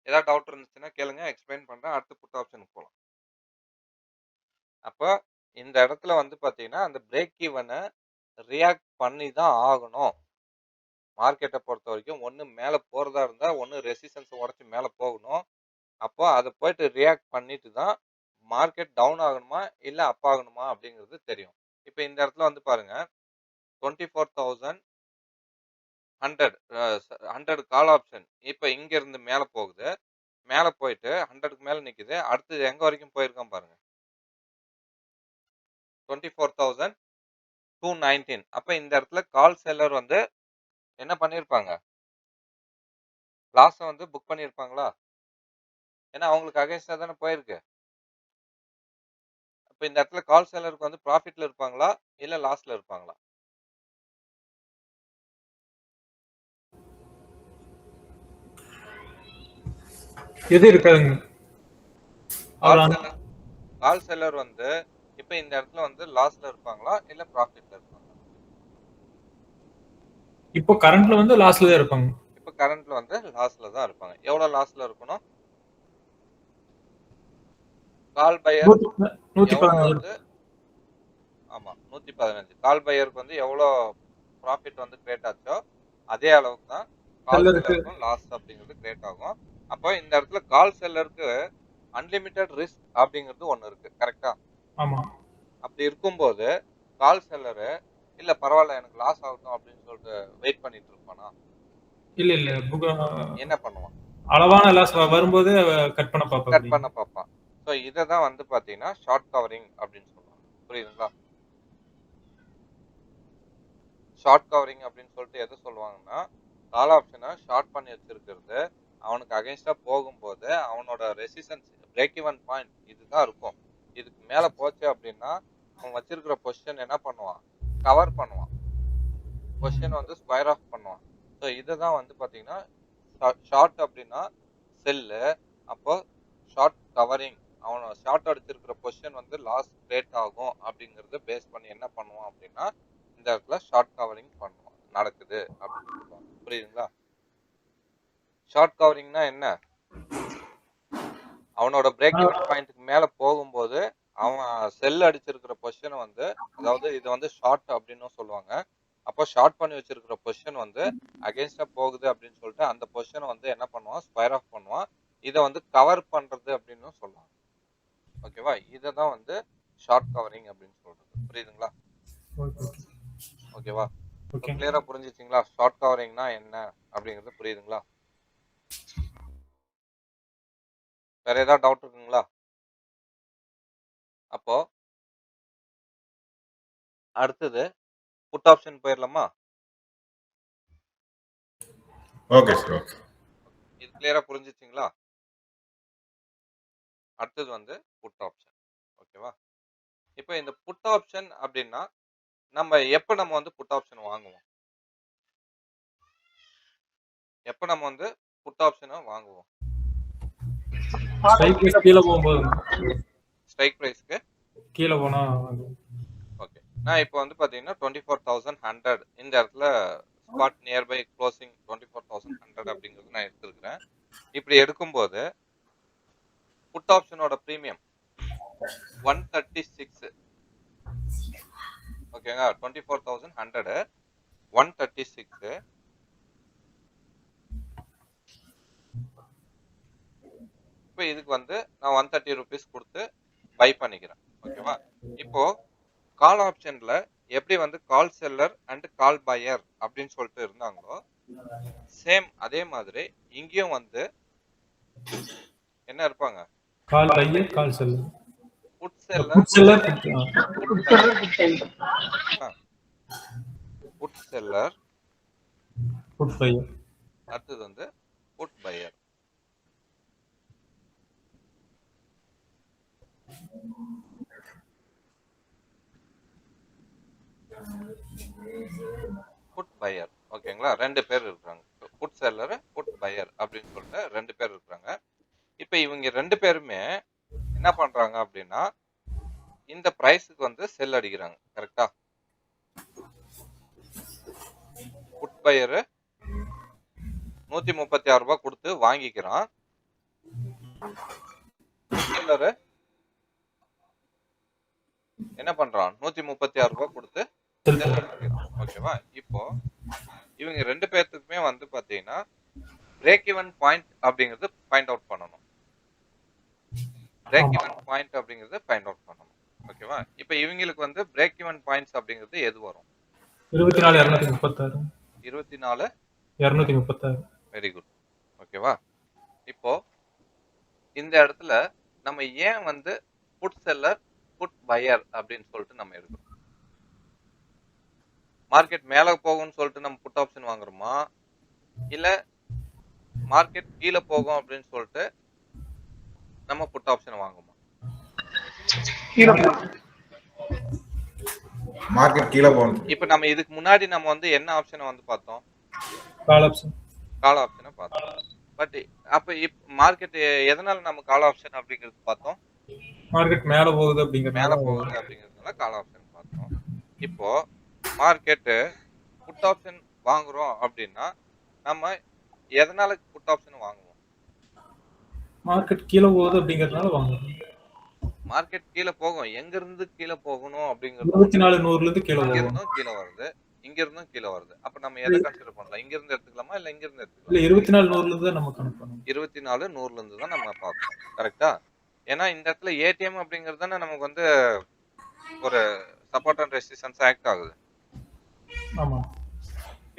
ஏதாவது டவுட் இருந்துச்சுன்னா கேளுங்க, எக்ஸ்பிளைன் பண்றேன். அடுத்து புட் ஆப்ஷனுக்கு போகலாம். அப்போ இந்த இடத்துல வந்து பார்த்தீங்கன்னா அந்த பிரேக் ஈவனை ரியாக்ட் பண்ணி தான் ஆகணும். மார்க்கெட்டை பொறுத்த வரைக்கும் ஒன்று மேலே போகிறதா இருந்தால் ஒன்று ரெசிஸ்டன்ஸை உடச்சி மேலே போகணும். அப்போ அதை போயிட்டு ரியாக்ட் பண்ணிட்டு தான் மார்க்கெட் டவுன் ஆகணுமா இல்லை அப் ஆகணுமா அப்படிங்கிறது தெரியும். இப்போ இந்த இடத்துல வந்து பாருங்க 24,100 கால் ஆப்ஷன் இப்போ இங்க இருந்து மேலே போகுது. மேலே போயிட்டு 100க்கு மேலே நிற்குது. அடுத்து எங்க வரைக்கும் போயிருக்கோம் பாருங்க 24,219. அப்போ இந்த இடத்துல கால் செல்லர் வந்து என்ன பண்ணியிருப்பாங்க லாஸை வந்து புக் பண்ணியிருப்பாங்களா? ஏன்னா அவங்களுக்கு அகைன்ஸ்டா தானே போயிருக்கு. அப்போ இந்த இடத்துல கால் செல்லருக்கு வந்து ப்ராஃபிட்ல இருப்பாங்களா இல்லை லாஸ்ல இருப்பாங்களா? எது இருக்காதுங்க கால் செல்லர் வந்து இப்ப இந்த இடத்துல வந்து லாஸ்ல இருப்பாங்களா இல்ல ப்ராஃபிட்ல இருப்பாங்களா? இப்போ கரண்ட்ல வந்து லாஸ்ல தான் இருப்பாங்க. இப்ப கரண்ட்ல வந்து லாஸ்ல தான் இருப்பாங்க. எவ்வளவு லாஸ்ல இருக்கணும்? கால் பையர் 115 வந்து ஆமா 115. கால் பையருக்கு வந்து எவ்வளவு ப்ராஃபிட் வந்து கிரியேட் ஆச்சோ அதே அளவுக்கு தான் கால் செல்லருக்கும் லாஸ் அப்படிங்கிறது கிரியேட் ஆகும். அப்போ இந்த இடத்துல கால் செல்லருக்கு அன்லிமிட்டெட் ரிஸ்க் அப்படிங்கிறது ஒண்ணு இருக்கு. கரெக்டா? ஆமா. அப்படி இருக்கும்போது கால் செல்லரு இல்ல பரவாயில்ல எனக்கு லாஸ் ஆகட்டும் அப்படின்னு சொல்லிட்டு வெயிட் பண்ணிட்டு இருப்பானா? இல்ல என்ன பண்ணுவான்? அளவான லாஸ் வரும்போது கட் பண்ண பார்ப்பான். ஸோ இதை தான் வந்து பாத்தீங்கன்னா ஷார்ட் கவரிங் அப்படின்னு சொல்லுவாங்க. புரியுதுங்களா? ஷார்ட் கவரிங் அப்படின்னு சொல்லிட்டு எதை சொல்லுவாங்கன்னா கால் ஆப்ஷனை ஷார்ட் பண்ணி வச்சிருக்கிறது அவனுக்கு அகைன்ஸ்டா போகும்போது அவனோட ரெசிஸ்டன்ஸ் பிரேக் ஈவன் பாயிண்ட் இதுதான் இருக்கும். இதுக்கு மேல போச்சு அப்படின்னா அவன் வச்சிருக்கிற பொசிஷன் என்ன பண்ணுவான்? கவர் பண்ணுவான். பொசிஷன் வந்து ஸ்கொயர் ஆஃப் பண்ணுவான். ஸோ இதை தான் வந்து பாத்தீங்கன்னா ஷார்ட் அப்படின்னா செல்லு. அப்போ ஷார்ட் கவரிங் அவனோட ஷார்ட் அடிச்சிருக்கிற பொசிஷன் வந்து லாஸ் கிரியேட் ஆகும் அப்படிங்கறத பேஸ் பண்ணி என்ன பண்ணுவான் அப்படின்னா இந்த இடத்துல ஷார்ட் கவரிங் பண்ணுவான் நடக்குது அப்படின்னு சொல்லுவாங்க. புரியுதுங்களா? ஷார்ட் கவரிங்னா என்ன? அவனோட பிரேக் ஈவன் பாயிண்ட்க்கு மேல போகும்போது அவன் செல் அடிச்சிருக்கிற பொசிஷனை வந்து அதாவது இது வந்து ஷார்ட் அப்படின்னு சொல்லுவாங்க. அப்போ ஷார்ட் பண்ணி வச்சிருக்கிற பொசிஷன் வந்து அகைன்ஸ்டா போகுது அப்படின்னு சொல்லிட்டு அந்த பொசிஷனை வந்து என்ன பண்ணுவான்? ஸ்கொயர் ஆஃப் பண்ணுவான். இதை வந்து கவர் பண்றது அப்படின்னு சொல்லுவாங்க. ஓகேவா? இதை தான் வந்து ஷார்ட் கவரிங் அப்படின்னு சொல்றது. புரியுதுங்களா? ஓகேவா? கிளியரா புரிஞ்சிச்சிங்களா? ஷார்ட் கவரிங்னா என்ன அப்படிங்கிறது புரியுதுங்களா? வேற ஏதாவது டவுட் இருக்குங்களா? அப்போ அடுத்தது புட் ஆப்ஷன் போயிடலாமா? Okay sir. ஓகே. இது கிளியரா புரிஞ்சிச்சிங்களா? அடுத்தது வந்து புட் ஆப்ஷன். ஓகேவா? இப்போ இந்த புட் ஆப்ஷன் அப்படின்னா எப்ப நம்ம வந்து புட் ஆப்ஷன் வாங்குவோம்? எப்ப நம்ம வந்து புட் ஆப்ஷனை வாங்குவோம்? ஸ்ட்ரைக் பிரைஸ் கீழ போகும்போது. ஸ்ட்ரைக் பிரைஸ்க்கு கீழ போனா ஓகே. நான் இப்போ வந்து பாத்தீங்கன்னா 24,100 இந்த இடத்துல ஸ்பாட் நியர்பை க்ளோசிங் 24,100 அப்படிங்கிறது நான் எடுத்துருக்கிறேன். இப்படி எடுக்கும்போது புட் ஆப்ஷனோட பிரீமியம் 136 ஓகேங்க. 24,100 136 இப்போ இதுக்கு வந்து நான் 130 rupees கொடுத்து பை பண்ணிக்கிறேன். ஓகேவா? இப்போ கால் ஆப்ஷன்ல எப்படி வந்து call seller and call buyer அப்படின்னு சொல்லிட்டு இருந்தாங்களோ சேம் அதே மாதிரி இங்கேயும் வந்து என்ன இருப்பாங்க? Call buyer call seller. Put seller put seller put seller put buyer. அடுத்தது வந்து புட் பையர். புட் பையர் ஓகேங்களா? ரெண்டு பேர் இருக்காங்க. புட் செல்லர் புட் பையர் அப்படின்னு சொல்லிட்டு ரெண்டு பேர் இருக்காங்க. இப்ப இவங்க ரெண்டு பேருமே என்ன பண்றாங்க அப்படின்னா இந்த பிரைஸுக்கு வந்து செல் அடிக்கிறாங்க. கரெக்டா? புட் பையர் 136 ரூபாய் கொடுத்து வாங்கிக்கிறான். செல்லர் என்ன பண்றான்? 136 ரூபாய் கொடுத்து செல் அடிக்கிறான். ஓகேவா? இப்போ இவங்க ரெண்டு பேர்த்துக்குமே வந்து பாத்தீங்கன்னா பிரேக் ஈவன் பாயிண்ட் அப்படிங்கிறது ஃபைண்ட் அவுட் பண்ணணும். பிரேக் ஈவன் பாயிண்ட் அப்படிங்கிறது ஃபைண்ட் அவுட் பண்ணணும். ஓகேவா? இப்போ இவங்களுக்கு வந்து பிரேக் ஈவன் பாயிண்ட்ஸ் அப்படிங்கிறது எது வரும்? 24,236. 24,236. Very good. ஓகேவா? இப்போ இந்த இடத்துல நம்ம ஏன் வந்து புட் செல்லர் புட் பையர் அப்படின்னு சொல்லிட்டு நம்ம எடுக்கிறோம்? மார்க்கெட் மேல போகும்னு சொல்லிட்டு நம்ம புட் ஆப்ஷன் வாங்குறோமா இல்ல மார்க்கெட் கீழே போகும் அப்படின்னு சொல்லிட்டு நம்ம புட் ஆப்ஷன் வாங்குமா? மார்க்கெட் கீழே போகணும். இப்போ நம்ம இதுக்கு முன்னாடி நம்ம வந்து என்ன ஆப்ஷனை வந்து பார்த்தோம்? Call option. கால் ஆப்ஷனை பார்த்தோம். பட் அப்ப மார்க்கெட் எதனால நம்ம கால் ஆப்ஷன் அப்படிங்கிறது பார்த்தோம்? மார்க்கெட் மேல போகுது மேல அப்படிங்கறதுனால போகுது அப்படிங்கிறதுனால கால் ஆப்ஷன் பார்த்தோம். இப்போ மார்க்கெட்டு புட் ஆப்ஷன் வாங்குறோம் அப்படின்னா நம்ம எதனால புட் ஆப்ஷன் வாங்குவோம்? மார்க்கெட் கீழ போகுது அப்படிங்கறதுனால வாங்குறோம். மார்க்கெட் கீழ போகும். எங்க இருந்து கீழ போகணும் அப்படிங்கிறது 24,100ல இருந்து கீழ இங்க போகும். இருந்தும் கீழ வருது. இங்க இருந்தும் கீழ வருது. அப்ப நம்ம எத கன்சிடர் பண்ணலாம்? இங்க இருந்து எடுத்துக்கலாமா? இல்ல இங்க இருந்து இல்ல எடுத்துக்கலாமா? 24,100ல இருந்து தான் நம்ம கணக்கு பண்ணணும். 24 100ல இருந்து தான் நம்ம பார்க்கணும். கரெக்ட்டா? ஏன்னா இந்த இடத்துல ஏடிஎம் அப்படிங்கிறது தானே நமக்கு வந்து ஒரு சப்போர்ட் அண்ட் ரெசிஸ்டன்ஸ் ஆக்ட் ஆகுது. ஆமா.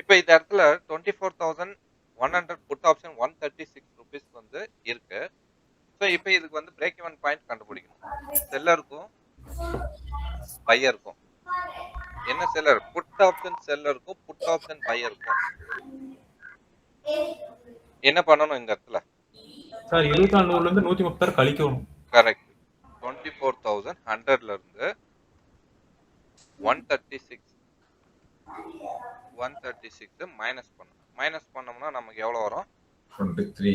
இப்ப இந்த இடத்துல 24,100 புட் ஆப்ஷன் 136 ரூபீஸ் வந்து இருக்கு. சோ இப்ப இதுக்கு வந்து பிரேக் ஈவன் பாயிண்ட் கண்டுபிடிக்கணும். செல்லருக்கும் பையருக்கும். என்ன செல்லர்? புட் ஆப்ஷன் செல்லருக்கும் புட் ஆப்ஷன் பையருக்கும் என்ன பண்ணணும் இந்த இடத்துல? சார் 24,100ல இருந்து 136 கழிக்கணும். கரெக்ட். 24,100ல இருந்து 136 மைனஸ் பண்ணணும். மைனஸ் பண்ணோம்னா நமக்கு எவ்வளவு வரும்? 23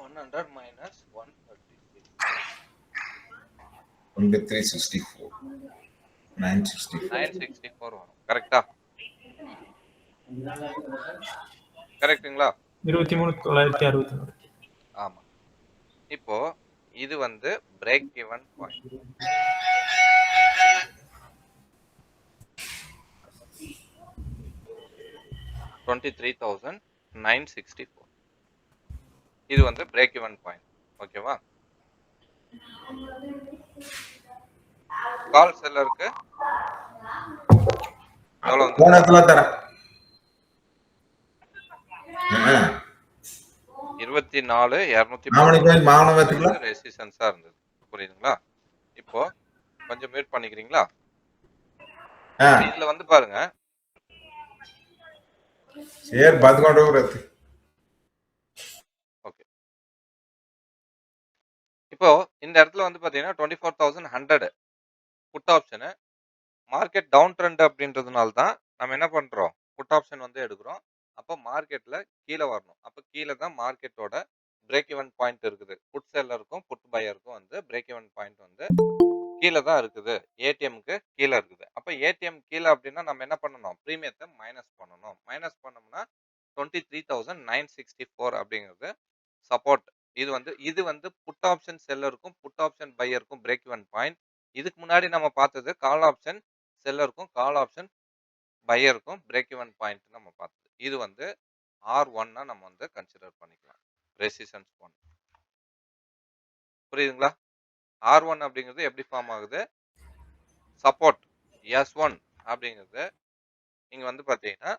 100 minus 136 2364 964 964 வரும். கரெக்ட்டா? கரெக்ட்டுங்களா? 23,964. ஆமா. இப்போ இது வந்து பிரேக் ஈவன் பாயிண்ட். $23,964 இது வந்து பிரேக் ஈவன் பாயிண்ட். ஓகேவா? கால் செல்லருக்கு எவ்வளவு வந்து கோணத்துல தரேன் 24,210 ரெசிஸ்டன்ஸா இருந்தது. புரியுதுங்களா? இப்போ கொஞ்சம் மியூட் பண்ணிக்கிறீங்களா? இதுல வந்து பாருங்க. ಶೇರ್ ಬದ್ಕೊಂಡು ಹೋಗ್ರತಿ. ஓகே. இப்போ இந்த இடத்துல வந்து பாத்தீங்கன்னா 24,100 put option market down trend அப்படின்றதுனால தான் நம்ம என்ன பண்றோம்? புட் ஆப்ஷன் வந்து எடுக்கிறோம். அப்போ மார்க்கெட்ல கீழ வரணும். அப்ப கீழ தான் மார்க்கெட்டோட பிரேக் ஈவன் பாயிண்ட் இருக்குது. புட் செல்லருக்கும் புட் பையருக்கும் வந்து பிரேக் ஈவன் பாயிண்ட் வந்து கீழ தான் இருக்குது. ஏடிஎம்க்கு கீழ இருக்குது. அப்ப ஏடிஎம் கீழ அப்படின்னா நம்ம என்ன பண்ணணும்? பிரீமியத்தை மைனஸ் பண்ணணும். மைனஸ் பண்ணோம்னா 23,964 அப்படிங்கிறது சப்போர்ட். இது வந்து புட் ஆப்ஷன் செல்லருக்கும் புட் ஆப்ஷன் பையருக்கும் பிரேக் ஈவன் பாயிண்ட். இதுக்கு முன்னாடி நம்ம பார்த்தது கால் ஆப்ஷன் செல்லருக்கும் கால் ஆப்ஷன் பையருக்கும் பிரேக் ஈவன் பாயிண்ட் நம்ம பார்த்தது. இது வந்து R1 நம்ம வந்து கன்சிடர் பண்ணிக்கலாம். ரெசிஸ்டன்ஸ் 1. புரியுதுங்களா? R1 அப்படிங்கிறது எப்படி ஃபார்ம் ஆகுது? சப்போர்ட் S1 அப்படிங்கிறது இங்க வந்து பாத்தீங்கன்னா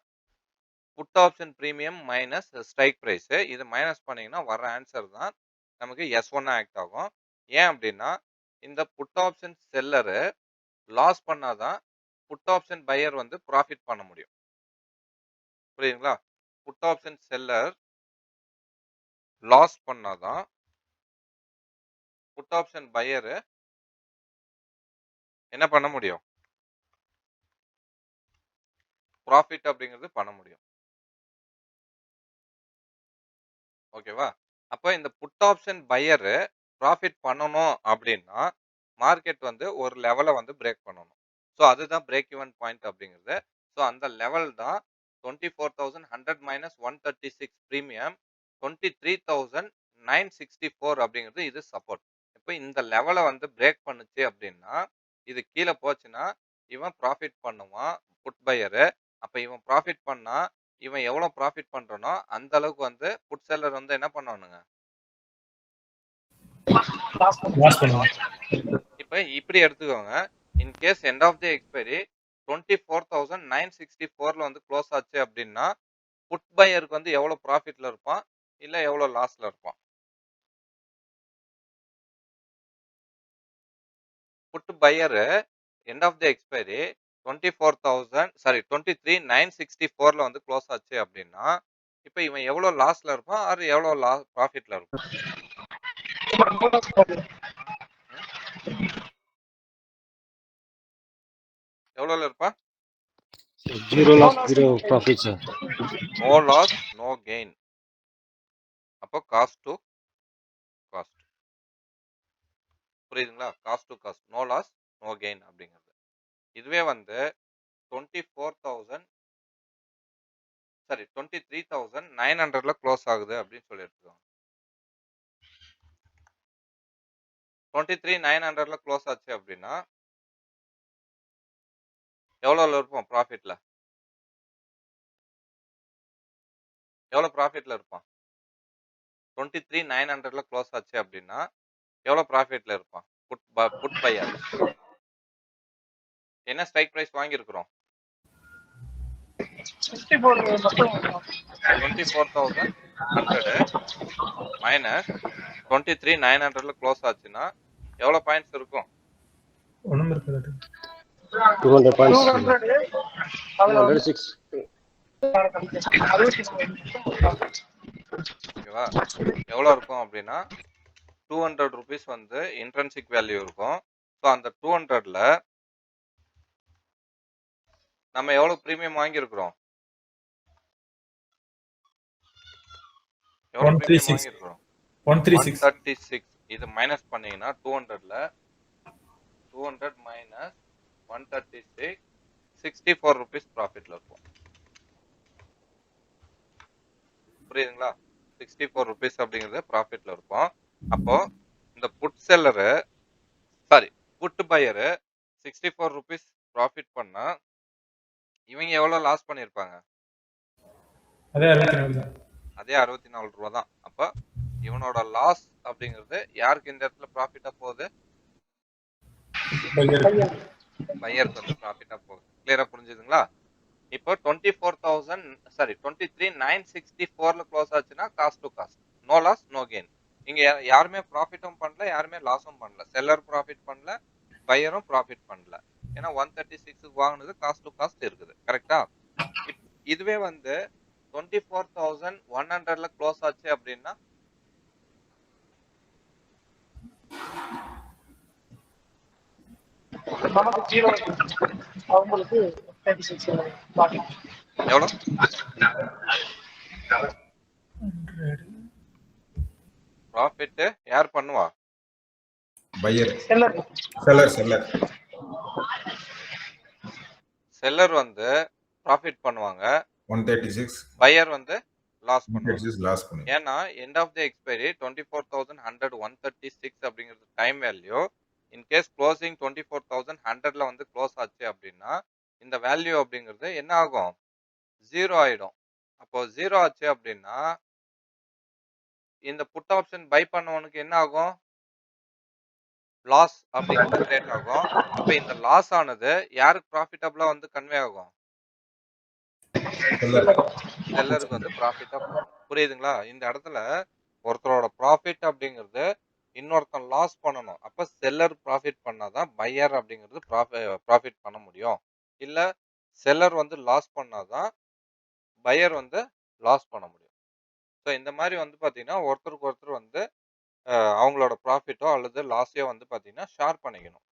put option premium minus strike price. இது மைனஸ் பண்ணீங்கன்னா வர ஆன்சர் தான் நமக்கு S1 ஆக்ட் ஆகும். ஏன் அப்படின்னா இந்த புட் ஆப்ஷன் செல்லர் லாஸ் பண்ணாதான் புட் ஆப்ஷன் பையர் வந்து ப்ராஃபிட் பண்ண முடியும். புரியுதுங்களா? புட் ஆப்ஷன் செல்லர் லாஸ் பண்ணாதான் புட் ஆப்ஷன் பையர் என்ன பண்ண முடியும்? ப்ராஃபிட் அப்படிங்கிறது பண்ண முடியும். ஓகேவா? அப்ப இந்த புட் ஆப்ஷன் பையர் ப்ராஃபிட் பண்ணணும் அப்படின்னா மார்க்கெட் வந்து ஒரு லெவலை வந்து பிரேக் பண்ணணும். ஸோ அதுதான் பிரேக் ஈவன் பாயிண்ட் அப்படிங்கிறது. ஸோ அந்த லெவல் தான் 24,100 மைனஸ் 136 பிரீமியம் 23,964 அப்படிங்கிறது இது சப்போர்ட். இப்போ இந்த லெவலை வந்து பிரேக் பண்ணுச்சு அப்படின்னா இது கீழே போச்சுன்னா இவன் ப்ராஃபிட் பண்ணுவான் புட் பையரு. அப்ப இவன் ப்ராஃபிட் பண்ணா இவன் எவ்வளவு ப்ராஃபிட் பண்றானோ அந்த அளவுக்கு வந்து புட் செல்லர் வந்து என்ன பண்ணணுங்க? இப்ப இப்படி எடுத்துக்கோங்க. In case end of the expiry 24,964ல வந்து க்ளோஸ் ஆச்சு அப்படின்னா புட் பையருக்கு வந்து எவ்வளவு ப்ராஃபிட்ல இருப்பான்? இல்ல எவ்வளவு லாஸ்ல இருப்பான்? Put buyer end of the expiry 23,964ல வந்து க்ளோஸ் ஆச்சு அப்படின்னா இப்ப இவன் எவ்வளவு லாஸ்ல இருப்பான் ஆர் எவ்வளவு ப்ராஃபிட்ல இருப்பான்? எவ்வளவுல இருப்பான்? Zero loss, zero profit, sir. No loss, no gain. அப்போ காஸ்ட் டு புரியுதுங்களா? Cost to cost, no loss no gain அப்படிங்கிறது. இதுவே வந்து 24,000 சாரி 23,900ல க்ளோஸ் ஆகுது அப்படின்னு சொல்லி எடுத்துக்கோங்க. 23,900ல க்ளோஸ் ஆச்சு அப்படின்னா எவ்வளோல இருப்போம் ப்ராஃபிட்ல? எவ்வளோ ப்ராஃபிட்ல இருப்பான்? 23,900ல க்ளோஸ் ஆச்சு அப்படின்னா எவ்வளோ ப்ராஃபிட்ல இருப்பான்? புட் பையர் என்ன ஸ்ட்ரைக் பிரைஸ் வாங்கியிருக்கிறோம்? 24,100 மைனஸ் 23,900ல க்ளோஸ் ஆச்சுன்னா எவ்வளோ பாயிண்ட்ஸ் இருக்கும்? ஒண்ணும் இருக்காது. 200 points. 206. ஓகேவா? எவ்வளோ இருக்கும் அப்படின்னா 200 ருபீஸ் வந்து இன்ட்ரென்சிக் வேல்யூ இருக்கும். ஸோ அந்த 200ல நம்ம எவ்வளோ ப்ரீமியம் வாங்கியிருக்கிறோம்? எவ்வளோ ப்ரீமியம் 136. வாங்கியிருக்கிறோம்? 136. 136. இது மைனஸ் பண்ணீங்கன்னா 200ல 200 மைனஸ் 136 64 ருபீஸ் ப்ராஃபிட்ல இருக்கும். புரியுதுங்களா? 64 ருபீஸ் அப்படிங்கிறது ப்ராஃபிட்ல இருக்கும். அப்போ இந்த put seller put buyer 64 rupees profit பண்ணா இவங்க எவ்வளவு லாஸ் பண்ணிருப்பாங்க? அதே 64 தான். அதே 64 ரூபா தான். அப்ப இவனோட லாஸ் அப்படிங்கிறது யாருக்கு இந்த இடத்துல ப்ராஃபிட்டா போகுது? பையருக்கு வந்து ப்ராஃபிட்டா போகுது. கிளியரா புரிஞ்சுதுங்களா? இப்போ 23,964ல க்ளோஸ் ஆச்சுன்னா cost to cost, no loss no gain. இங்க யாருமே ப்ராஃபிட்டும் பண்ணல, யாருமே லாஸும் பண்ணல. செல்லர் ப்ராஃபிட் பண்ணல, பையரும் ப்ராஃபிட் பண்ணல. ஏன்னா 136க்கு வாங்குனது காஸ்ட் டு காஸ்ட் இருக்குது. கரெக்டா? இதுவே வந்து 24,100ல க்ளோஸ் ஆச்சு அப்படின்னா எவ்வளோ? ப்ராஃபிட் யார் பண்ணுவா? பையர் செல்லர் செல்லர் வந்து ப்ராஃபிட் பண்ணுவாங்க, 136 பையர் வந்து லாஸ் பண்ணுவாங்க. 136 லாஸ் பண்ணி. ஏன்னா எண்ட் ஆஃப் தி எக்ஸ்பைரி 24,100 136 அப்படிங்கிறது டைம் வேல்யூ. இன்கேஸ் க்ளோசிங் 24,100ல வந்து க்ளோஸ் ஆச்சு அப்படின்னா இந்த வேல்யூ அப்படிங்கிறது என்ன ஆகும்? 0 ஆயிடும். அப்போ 0 ஆச்சு அப்படின்னா இந்த புட் ஆப்ஷன் பை பண்ணவனுக்கு என்ன ஆகும்? லாஸ் அப்படிங்கிறது கிரியேட் ஆகும். அப்ப இந்த லாஸ் ஆனது யாருக்கு ப்ராஃபிட்டபிளா வந்து கன்வே ஆகும்? செல்லருக்கு வந்து ப்ராஃபிட்டா போகும். புரியுதுங்களா? இந்த இடத்துல ஒருத்தரோட ப்ராஃபிட் அப்படிங்கிறது இன்னொருத்தன் லாஸ் பண்ணணும். அப்ப செல்லர் ப்ராஃபிட் பண்ணாதான் பையர் அப்படிங்கிறது ப்ராஃபிட் பண்ண முடியும். இல்ல செல்லர் வந்து லாஸ் பண்ணாதான் பையர் வந்து லாஸ் பண்ண முடியும். ஸோ இந்த மாதிரி வந்து பாத்தீங்கன்னா ஒருத்தருக்கு ஒருத்தர் வந்து அவங்களோட ப்ராஃபிட்டோ அல்லது லாஸையோ வந்து பாத்தீங்கன்னா ஷேர் பண்ணிக்கணும்.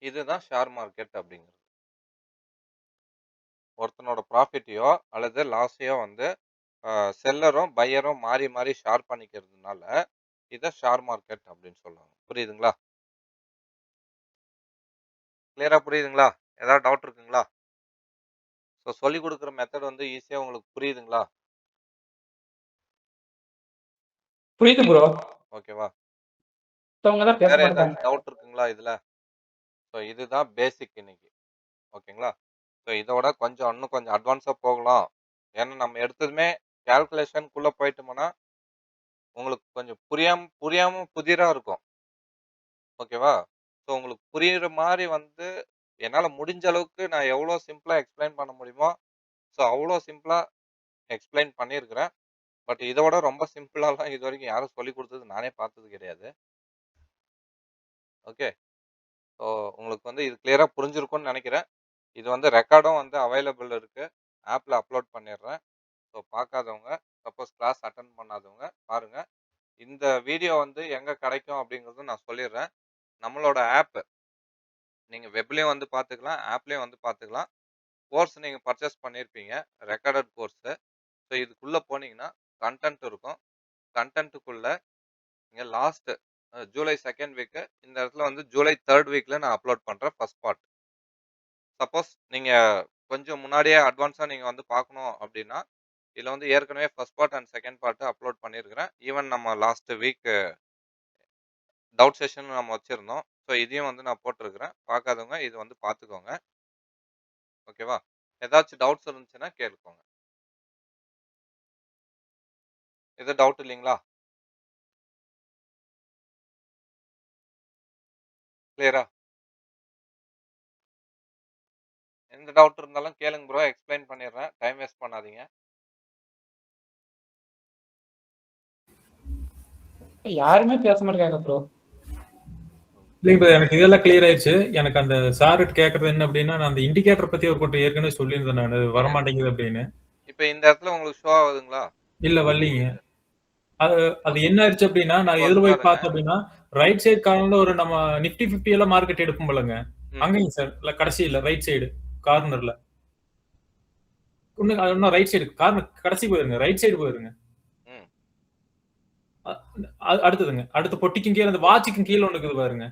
இதுதான் ஷேர் மார்க்கெட் அப்படிங்கிறது. ஒருத்தனோட ப்ராஃபிட்டையோ அல்லது லாஸையோ வந்து செல்லரும் பையரும் மாறி மாறி ஷேர் பண்ணிக்கிறதுனால இதை ஷேர் மார்க்கெட் அப்படின்னு சொல்லுவாங்க. புரியுதுங்களா? கிளியரா புரியுதுங்களா? ஏதாவது டவுட் இருக்குங்களா? ஸோ சொல்லி கொடுக்குற மெத்தட் வந்து ஈஸியா உங்களுக்கு புரியுதுங்களா? புரியுது ப்ரோ. ஓகேவா? மத்தவங்க தான் பேச வேற மாட்டாங்க. ஏதாவது டவுட் இருக்குங்களா இதுல? ஸோ இதுதான் பேசிக் இன்னைக்கு. ஓகேங்களா? ஸோ இதோட இன்னும் கொஞ்சம் அட்வான்ஸா போகலாம். ஏன்னா நம்ம எடுத்ததுமே கால்குலேஷனுக்குள்ள போயிட்டோம்னா உங்களுக்கு கொஞ்சம் புரியாம புதிரா இருக்கும். ஓகேவா? ஸோ உங்களுக்கு புரியுற மாதிரி வந்து என்னால முடிஞ்ச அளவுக்கு நான் எவ்வளோ சிம்பிளா எக்ஸ்பிளைன் பண்ண முடியுமோ ஸோ அவ்வளோ சிம்பிளா எக்ஸ்பிளைன் பண்ணியிருக்கிறேன். பட் இதோட ரொம்ப சிம்பிளாலாம் இது வரைக்கும் யாரும் சொல்லி கொடுத்தது நானே பார்த்தது கிடையாது. ஓகே. ஸோ உங்களுக்கு வந்து இது கிளியரா புரிஞ்சிருக்கும்னு நினைக்கிறேன். இது வந்து ரெக்கார்டும் வந்து அவைலபிள் இருக்கு. ஆப்ல அப்லோட் பண்ணிடுறேன். ஸோ பார்க்காதவங்க, சப்போஸ் கிளாஸ் அட்டன் பண்ணாதவங்க பாருங்க. இந்த வீடியோ வந்து எங்க கிடைக்கும் அப்படிங்கிறது நான் சொல்லிடுறேன். நம்மளோட ஆப் நீங்க வெப்லயும் வந்து பார்த்துக்கலாம், ஆப்லயும் வந்து பார்த்துக்கலாம். கோர்ஸ் நீங்க பர்ச்சேஸ் பண்ணியிருப்பீங்க, ரெக்கார்டட் கோர்ஸ். ஸோ இதுக்குள்ள போனீங்கன்னா கண்டென்ட் இருக்கும். கண்டென்ட்டுக்குள்ள இங்க லாஸ்ட் ஜூலை 2nd வீக். இந்த இடத்துல வந்து ஜூலை 3rd வீக்ல நான் அப்லோட் பண்றேன் ஃபர்ஸ்ட் பார்ட். சப்போஸ் நீங்க கொஞ்சம் முன்னாடியே அட்வான்ஸா நீங்க வந்து பார்க்கணும் அப்படின்னா, இதுல வந்து ஏற்கனவே first part and second part upload பண்ணியிருக்கிறேன். ஈவன் நம்ம லாஸ்ட் வீக் டவுட் செஷன் நம்ம வச்சிருந்தோம். ஸோ இதையும் வந்து நான் போட்டிருக்கிறேன். பார்க்காதவங்க இது வந்து பார்த்துக்கோங்க. ஓகேவா? ஏதாச்சும் டவுட்ஸ் இருந்துச்சுன்னா கேளுக்கோங்க. எதுவும் டவுட் இல்லைங்களா? கிளியரா? எந்த டவுட் இருந்தாலும் கேளுங்க ப்ரோ. எக்ஸ்பிளைன் பண்ணிடுறேன். டைம் வேஸ்ட் பண்ணாதீங்க. யாருமே பேச மாட்டேங்காங்க ப்ரோ. இல்லைங்க brother, எனக்கு இதெல்லாம் கிளியர் ஆயிடுச்சு. எனக்கு அந்த சார் கேட்கறது என்ன அப்படின்னா, நான் அந்த இண்டிகேட்டர் பத்தி ஒரு கொஞ்சம் ஏற்கனவே சொல்லியிருந்தேன் நான், வர மாட்டேங்குது அப்படின்னு. இப்போ இந்த இடத்துல உங்களுக்கு ஷோ ஆகுதுங்களா? இல்ல வரலீங்க. அது என்ன ஆயிடுச்சு அப்படின்னா, நான் எதிர போய் பார்த்தேன் அப்படின்னா, ரைட் சைடு கார்னர்ல ஒரு நம்ம நிஃப்டி 50 எல்லாம் மார்க்கெட் எடுப்போம் போலங்க. அங்கேயும் சார் இல்ல கடைசியில ரைட் சைடு கார்னர்ல இன்னும் ரைட் சைடு கார்னர் கடைசி போயிருங்க. ரைட் சைடு போயிருங்க. அடுத்ததுங்க. அடுத்த பொட்டிக்கும் கீழே அந்த வாட்சுக்கும் கீழே ஒண்ணு இருக்குது பாருங்க.